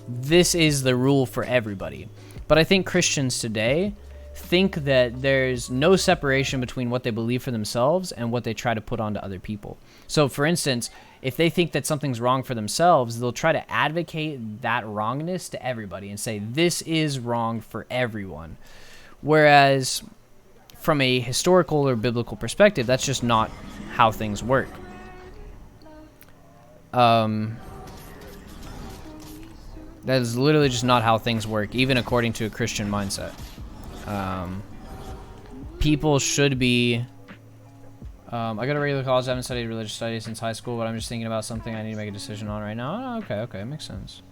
this is the rule for everybody. But I think Christians today think that there's no separation between what they believe for themselves and what they try to put onto other people. So, for instance, if they think that something's wrong for themselves, they'll try to advocate that wrongness to everybody and say, this is wrong for everyone. Whereas, from a historical or biblical perspective, that's just not how things work. That is literally just not how things work, even according to a Christian mindset. People should be... I go to regular college. I haven't studied religious studies since high school, but I'm just thinking about something I need to make a decision on right now. Oh, okay, makes sense.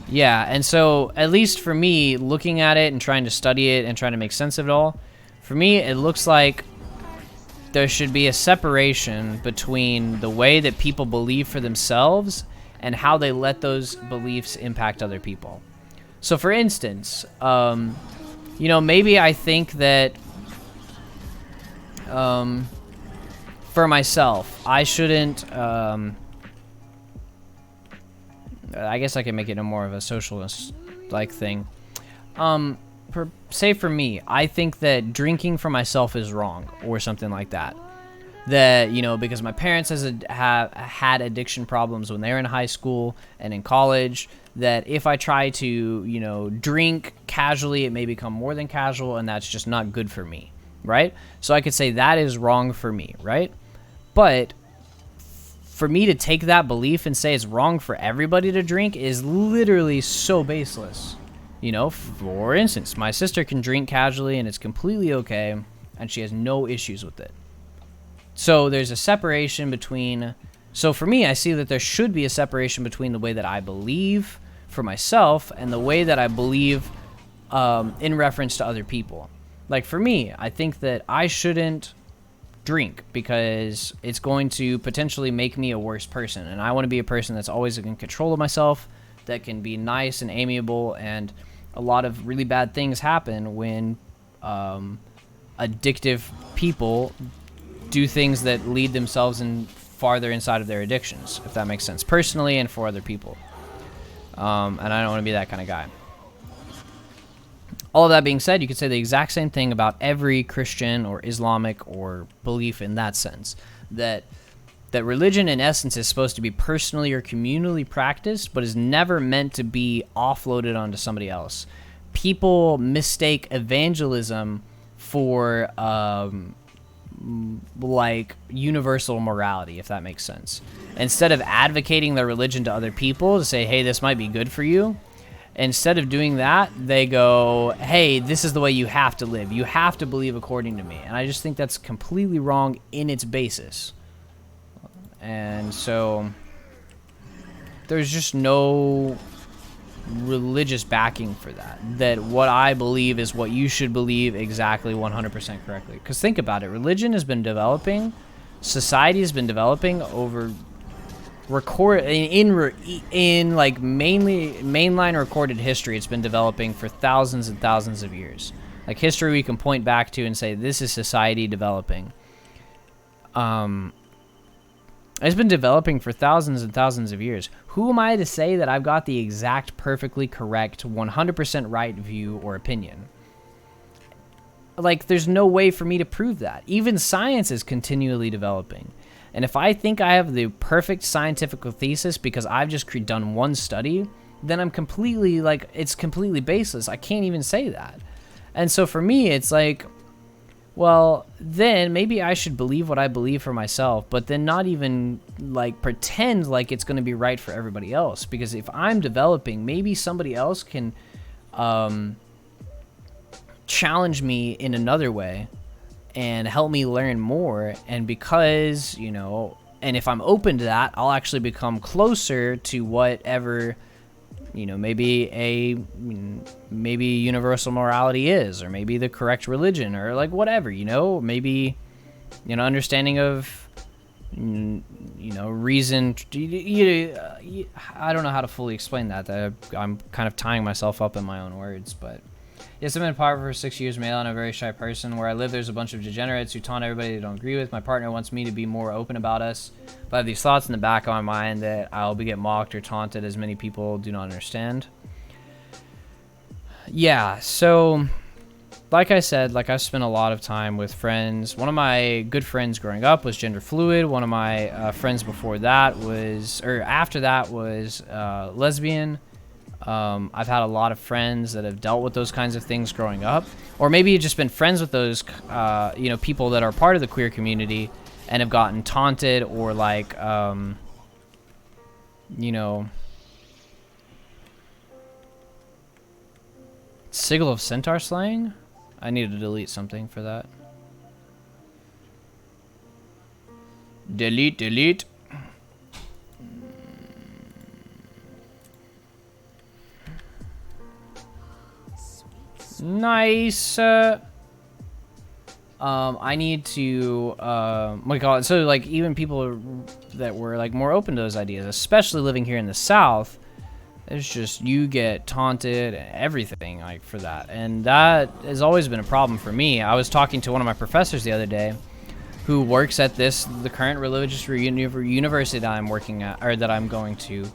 Yeah, and so, at least for me, looking at it and trying to study it and trying to make sense of it all, for me, it looks like there should be a separation between the way that people believe for themselves and how they let those beliefs impact other people. So, for instance, you know, maybe I think that for myself, I shouldn't... I guess I can make it a more of a socialist-like thing. Say for me, I think that drinking for myself is wrong, or something like that. That, you know, because my parents have had addiction problems when they were in high school and in college, that if I try to, you know, drink casually, it may become more than casual, and that's just not good for me, right? So I could say that is wrong for me, right? But for me to take that belief and say it's wrong for everybody to drink is literally so baseless. You know, for instance, my sister can drink casually and it's completely okay, and she has no issues with it. So there's a separation between... So for me, I see that there should be a separation between the way that I believe for myself and the way that I believe in reference to other people. Like for me, I think that I shouldn't drink because it's going to potentially make me a worse person, and I want to be a person that's always in control of myself, that can be nice and amiable, and a lot of really bad things happen when addictive people do things that lead themselves in farther inside of their addictions, if that makes sense, personally and for other people. And I don't want to be that kind of guy. All of that being said, you could say the exact same thing about every Christian or Islamic or belief in that sense, that religion in essence is supposed to be personally or communally practiced, but is never meant to be offloaded onto somebody else. People mistake evangelism for like universal morality, if that makes sense. Instead of advocating their religion to other people to say, hey, this might be good for you, instead of doing that, they go, hey, this is the way you have to live. You have to believe according to me. And I just think that's completely wrong in its basis. And so there's just no religious backing for that. That what I believe is what you should believe exactly 100% correctly. Because think about it. Religion has been developing. Society has been developing over in like mainline recorded history. It's been developing for thousands and thousands of years. Like history we can point back to and say this is society developing. It's been developing for thousands and thousands of years. Who am I to say that I've got the exact perfectly correct 100% right view or opinion? Like there's no way for me to prove that. Even science is continually developing. And if I think I have the perfect scientific thesis because I've just done one study, then I'm completely, like, it's completely baseless. I can't even say that. And so for me, it's like, well, then maybe I should believe what I believe for myself, but then not even, like, pretend like it's going to be right for everybody else. Because if I'm developing, maybe somebody else can challenge me in another way and help me learn more. And because, you know, and if I'm open to that, I'll actually become closer to whatever, you know, maybe universal morality is, or maybe the correct religion, or like whatever, you know, maybe, you know, understanding of, you know, reason. I don't know how to fully explain that. I'm kind of tying myself up in my own words, but yes, I've been apart for 6 years, male, and a very shy person. Where I live, there's a bunch of degenerates who taunt everybody they don't agree with. My partner wants me to be more open about us, but I have these thoughts in the back of my mind that I'll get mocked or taunted, as many people do not understand. Yeah, so like I said, like I've spent a lot of time with friends. One of my good friends growing up was gender fluid. One of my friends before that was, or after that was lesbian. I've had a lot of friends that have dealt with those kinds of things growing up, or maybe just been friends with those, you know, people that are part of the queer community and have gotten taunted or like, you know, Sigil of Centaur slaying? I need to delete something for that. Delete. Nice. I need to, what do you call it? So, like, even people that were, like, more open to those ideas, especially living here in the South, it's just, you get taunted and everything, like, for that. And that has always been a problem for me. I was talking to one of my professors the other day who works at the current religious university that I'm working at, or that I'm going to,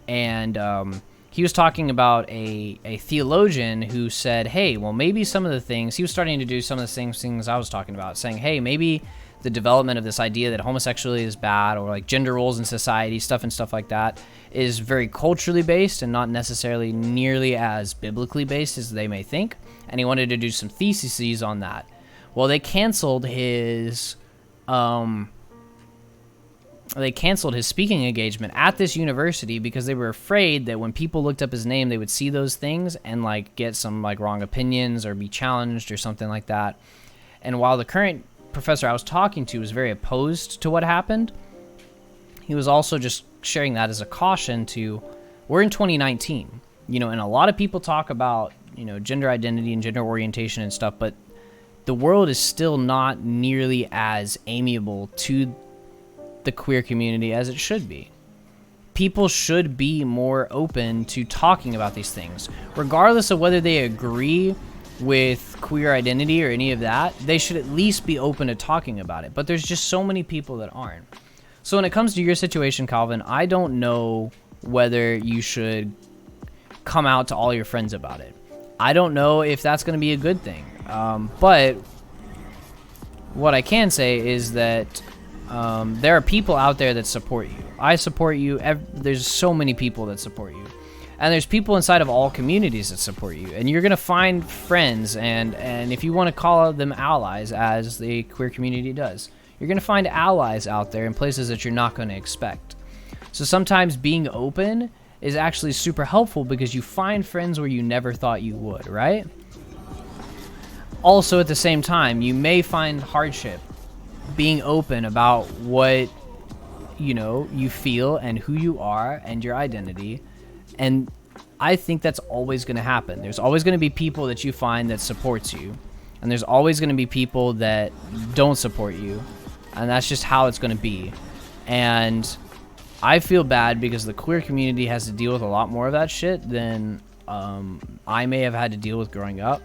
and, he was talking about a theologian who said, hey, well, maybe some of the things, he was starting to do some of the same things I was talking about, saying, hey, maybe the development of this idea that homosexuality is bad, or like gender roles in society, stuff like that, is very culturally based and not necessarily nearly as biblically based as they may think. And he wanted to do some theses on that. Well, they canceled his speaking engagement at this university because they were afraid that when people looked up his name, they would see those things and like get some like wrong opinions or be challenged or something like that. And while the current professor I was talking to was very opposed to what happened, he was also just sharing that as a caution to, we're in 2019, you know, and a lot of people talk about, you know, gender identity and gender orientation and stuff, but the world is still not nearly as amiable to the queer community as it should be. People should be more open to talking about these things. Regardless of whether they agree with queer identity or any of that, they should at least be open to talking about it. But there's just so many people that aren't. So when it comes to your situation, Calvin, I don't know whether you should come out to all your friends about it. I don't know if that's going to be a good thing. But what I can say is that there are people out there that support you. I support you. There's so many people that support you. And there's people inside of all communities that support you. And you're going to find friends, and if you want to call them allies, as the queer community does, you're going to find allies out there in places that you're not going to expect. So sometimes being open is actually super helpful because you find friends where you never thought you would, right? Also, at the same time, you may find hardship being open about what, you know, you feel and who you are and your identity. And I think that's always going to happen. There's always going to be people that you find that supports you. And there's always going to be people that don't support you. And that's just how it's going to be. And I feel bad because the queer community has to deal with a lot more of that shit than I may have had to deal with growing up.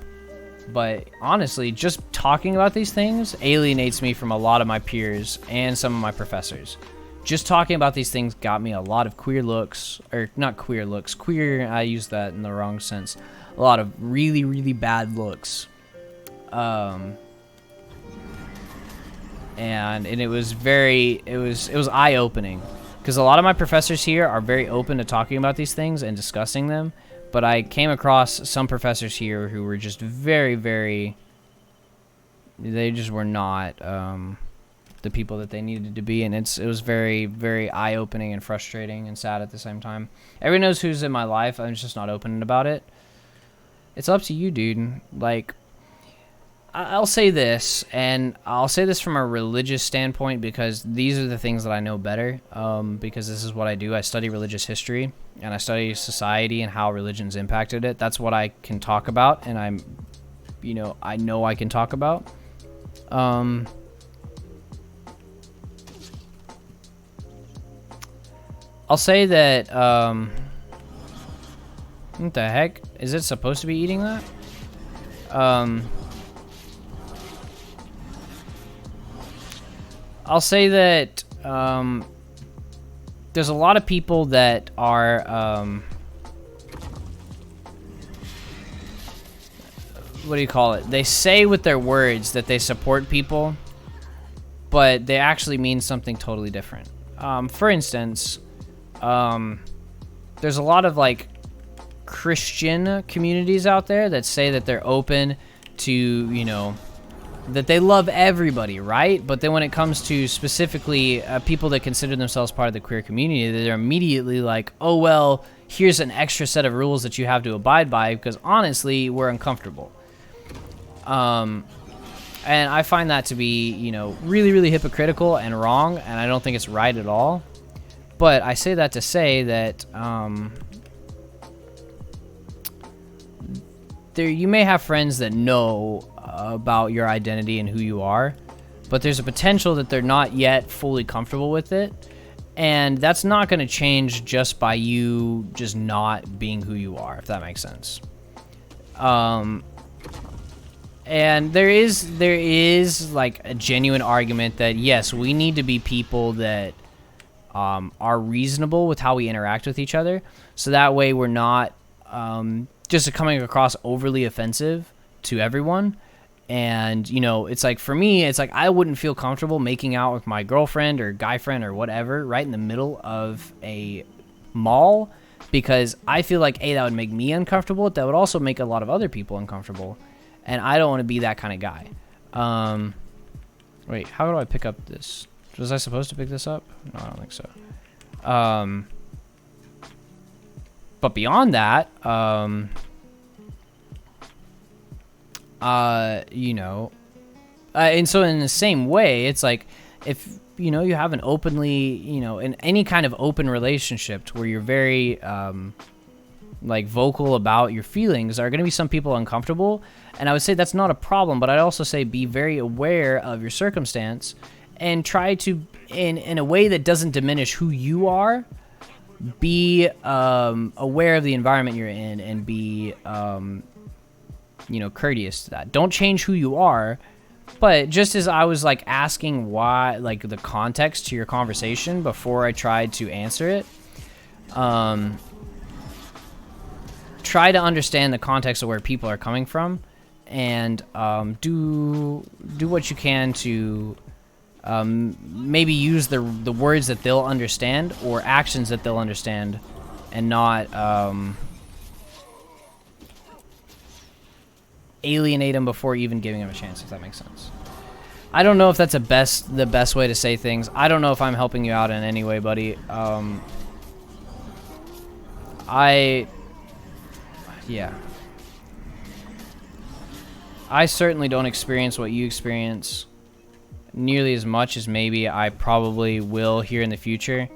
But honestly, just talking about these things alienates me from a lot of my peers and some of my professors. Just talking about these things got me a lot of queer looks, or not queer looks, queer, I use that in the wrong sense. A lot of really, really bad looks. And it was eye-opening. Because a lot of my professors here are very open to talking about these things and discussing them. But I came across some professors here who were just very, very... They just were not the people that they needed to be. And it was very, very eye-opening and frustrating and sad at the same time. Everyone knows who's in my life. I'm just not open about it. It's up to you, dude. Like... I'll say this, and I'll say this from a religious standpoint because these are the things that I know better, because this is what I do. I study religious history, and I study society and how religion's impacted it. That's what I can talk about, and I know I can talk about. I'll say that, what the heck? Is it supposed to be eating that? I'll say that there's a lot of people that are, what do you call it? They say with their words that they support people, but they actually mean something totally different. For instance, there's a lot of like Christian communities out there that say that they're open to, you know, that they love everybody, right? But then when it comes to specifically people that consider themselves part of the queer community, they're immediately like, oh, well, here's an extra set of rules that you have to abide by because honestly, we're uncomfortable. And I find that to be, you know, really, really hypocritical and wrong, and I don't think it's right at all. But I say that to say that you may have friends that know about your identity and who you are, but there's a potential that they're not yet fully comfortable with it, and that's not going to change just by you just not being who you are, if that makes sense. And there is like a genuine argument that yes, we need to be people that are reasonable with how we interact with each other, so that way we're not just coming across overly offensive to everyone. And, you know, it's like, for me, it's like I wouldn't feel comfortable making out with my girlfriend or guy friend or whatever right in the middle of a mall because I feel like, A, that would make me uncomfortable. That would also make a lot of other people uncomfortable. And I don't want to be that kind of guy. Wait, how do I pick up this? Was I supposed to pick this up? No, I don't think so. But beyond that, you know, and so in the same way, it's like if, you know, you have an openly, you know, in any kind of open relationship to where you're very, like vocal about your feelings, are going to be some people uncomfortable. And I would say that's not a problem, but I'd also say be very aware of your circumstance and try to, in a way that doesn't diminish who you are, be aware of the environment you're in and be, you know, courteous to that. Don't change who you are, But just as I was like asking why, like the context to your conversation before I tried to answer it, try to understand the context of where people are coming from, and do what you can to maybe use the words that they'll understand or actions that they'll understand, and not alienate them before even giving them a chance, if that makes sense. I don't know if that's the best way to say things. I don't know if I'm helping you out in any way, buddy. Yeah. I certainly don't experience what you experience nearly as much as maybe I probably will here in the future.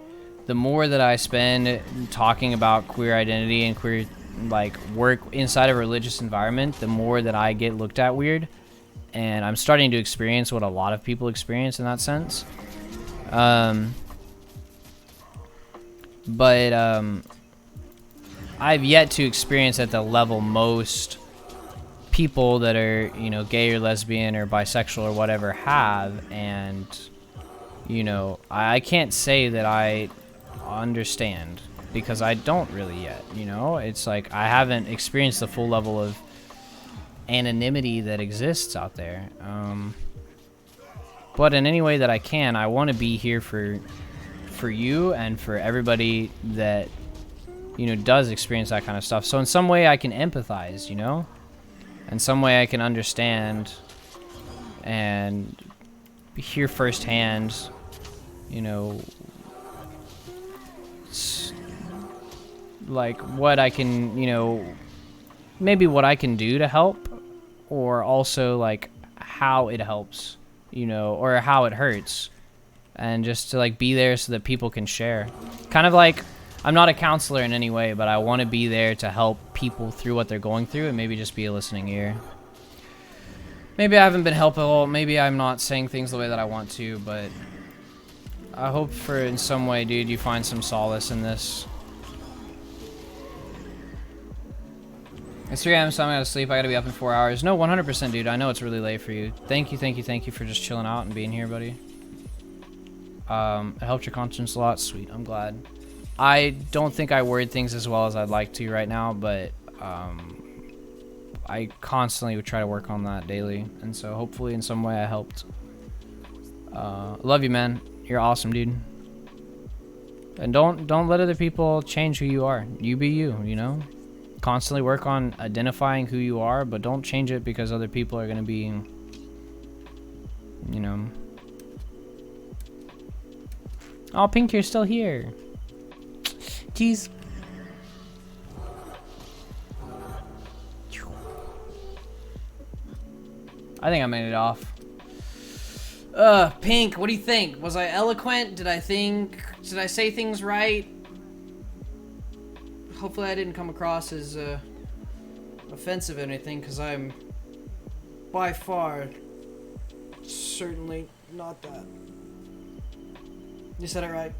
The more that I spend talking about queer identity and queer like work inside of a religious environment, the more that I get looked at weird, and I'm starting to experience what a lot of people experience in that sense. But I've yet to experience at the level most people that are, you know, gay or lesbian or bisexual or whatever have, and you know, I can't say that I understand, because I don't really yet, you know. It's like I haven't experienced the full level of anonymity that exists out there. But in any way that I can, I want to be here for you and for everybody that, you know, does experience that kind of stuff. So in some way I can empathize, you know, in some way I can understand and hear firsthand, you know, like what I can, you know, maybe what I can do to help, or also like how it helps, you know, or how it hurts, and just to like be there so that people can share. Kind of like, I'm not a counselor in any way, but I want to be there to help people through what they're going through, and maybe just be a listening ear. Maybe I haven't been helpful, maybe I'm not saying things the way that I want to, but I hope for in some way, dude, you find some solace in this. It's 3 a.m. so I'm gonna sleep. I gotta be up in 4 hours. No, 100%, dude. I know it's really late for you. Thank you for just chilling out and being here, buddy. It helped your conscience a lot. Sweet, I'm glad. I don't think I word things as well as I'd like to right now, but I constantly would try to work on that daily, and so hopefully in some way I helped. Love you, man. You're awesome, dude. And don't let other people change who you are. You be you, you know? Constantly work on identifying who you are, but don't change it because other people are going to be, you know. Oh, Pink, you're still here. Jeez. I think I made it off. Pink, what do you think? Was I eloquent? Did I say things right? Hopefully I didn't come across as offensive or anything, because I'm by far certainly not that. You said it right.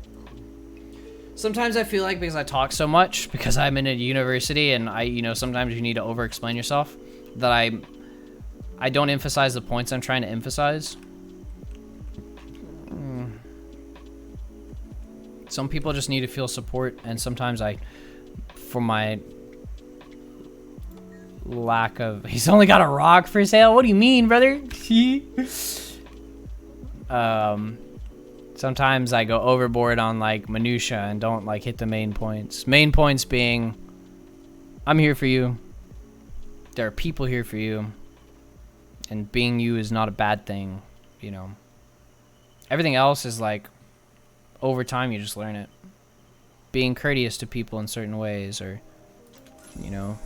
Sometimes I feel like because I talk so much, because I'm in a university and sometimes you need to over-explain yourself, that I don't emphasize the points I'm trying to emphasize. Some people just need to feel support, and sometimes for my lack of... He's only got a rock for sale? What do you mean, brother? Sometimes I go overboard on like minutia and don't like hit the main points. Main points being, I'm here for you. There are people here for you. And being you is not a bad thing, you know. Everything else is like, over time you just learn it. Being courteous to people in certain ways, or, you know,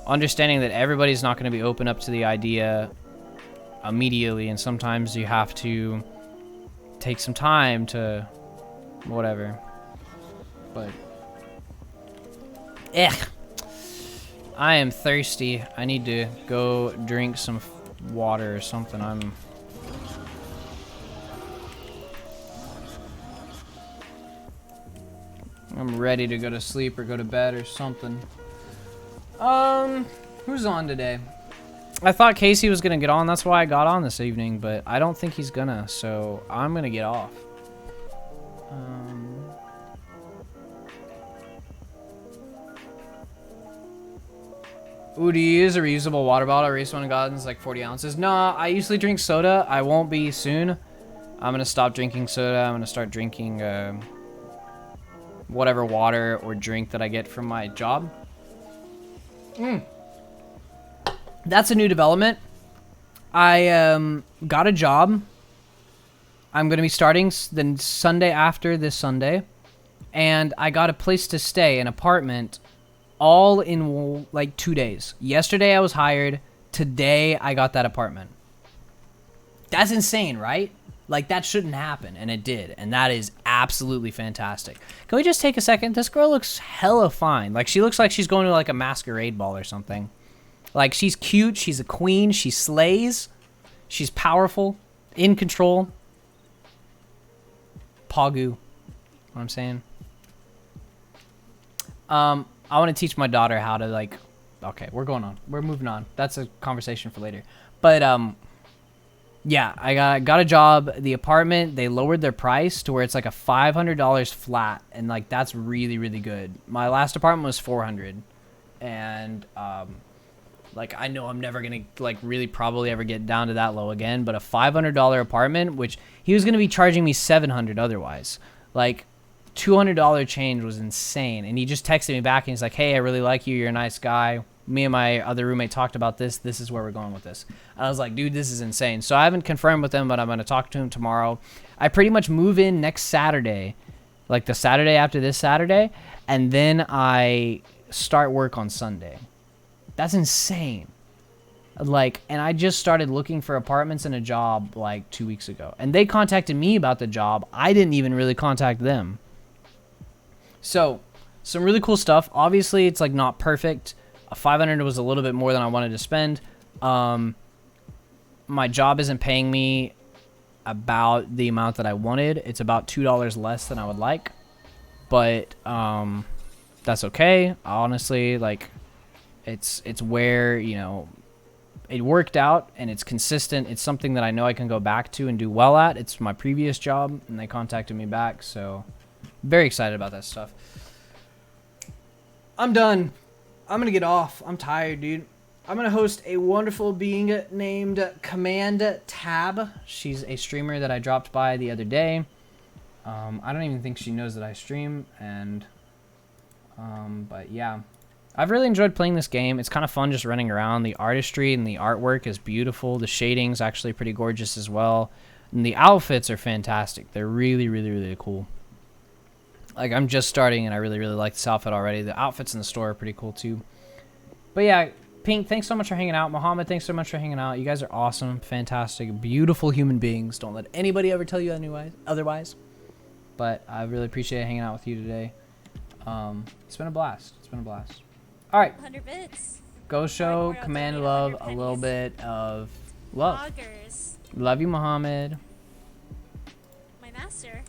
understanding that everybody's not going to be open up to the idea immediately, and sometimes you have to take some time to whatever. But I am thirsty. I need to go drink some water or something. I'm ready to go to sleep or go to bed or something. Who's on today? I thought Casey was gonna get on. That's why I got on this evening, but I don't think he's gonna. So I'm gonna get off. Ooh, do you use a reusable water bottle? Race One Gardens like 40 ounces. No, I usually drink soda. I won't be soon. I'm gonna stop drinking soda. I'm gonna start drinking whatever water or drink that I get from my job. That's a new development. I got a job. I'm gonna be starting the Sunday after this Sunday, and I got a place to stay, an apartment, all in like 2 days. Yesterday I was hired. Today I got that apartment. That's insane, right? Like, that shouldn't happen, and it did, and that is absolutely fantastic. Can we just take a second? This girl looks hella fine. Like, she looks like she's going to like a masquerade ball or something. Like, she's cute, she's a queen, she slays, she's powerful, in control. Pogu. What I'm saying? I want to teach my daughter how to, like... Okay, we're moving on. That's a conversation for later. But, yeah, I got a job. The apartment, they lowered their price to where it's like a $500 flat, and like that's really, really good. My last apartment was $400, and like I know I'm never gonna like really probably ever get down to that low again. But a $500 apartment, which he was gonna be charging me $700 otherwise, like $200 change was insane. And he just texted me back and he's like, "Hey, I really like you. You're a nice guy. Me and my other roommate talked about this. This is where we're going with this." I was like, dude, this is insane. So I haven't confirmed with him, but I'm going to talk to him tomorrow. I pretty much move in next Saturday, like the Saturday after this Saturday, and then I start work on Sunday. That's insane. Like, and I just started looking for apartments and a job like 2 weeks ago. And they contacted me about the job. I didn't even really contact them. So, some really cool stuff. Obviously, it's like not perfect. 500 was a little bit more than I wanted to spend. My job isn't paying me about the amount that I wanted. It's about $2 less than I would like, but that's okay. Honestly, like it's where, you know, it worked out and it's consistent. It's something that I know I can go back to and do well at. It's my previous job and they contacted me back, so very excited about that stuff. I'm done. I'm gonna get off. I'm tired, dude. I'm gonna host a wonderful being named Command Tab. She's a streamer that I dropped by the other day. I don't even think she knows that I stream, and but yeah, I've really enjoyed playing this game. It's kind of fun just running around. The artistry and the artwork is beautiful. The shading's actually pretty gorgeous as well, and the outfits are fantastic. They're really, really, really cool. Like, I'm just starting, and I really, really like this outfit already. The outfits in the store are pretty cool, too. But, yeah, Pink, thanks so much for hanging out. Mohammed, thanks so much for hanging out. You guys are awesome, fantastic, beautiful human beings. Don't let anybody ever tell you otherwise. But I really appreciate hanging out with you today. It's been a blast. It's been a blast. All right. 100 bits. Go show Command Love a little bit of love. Loggers. Love you, Mohammed. My master.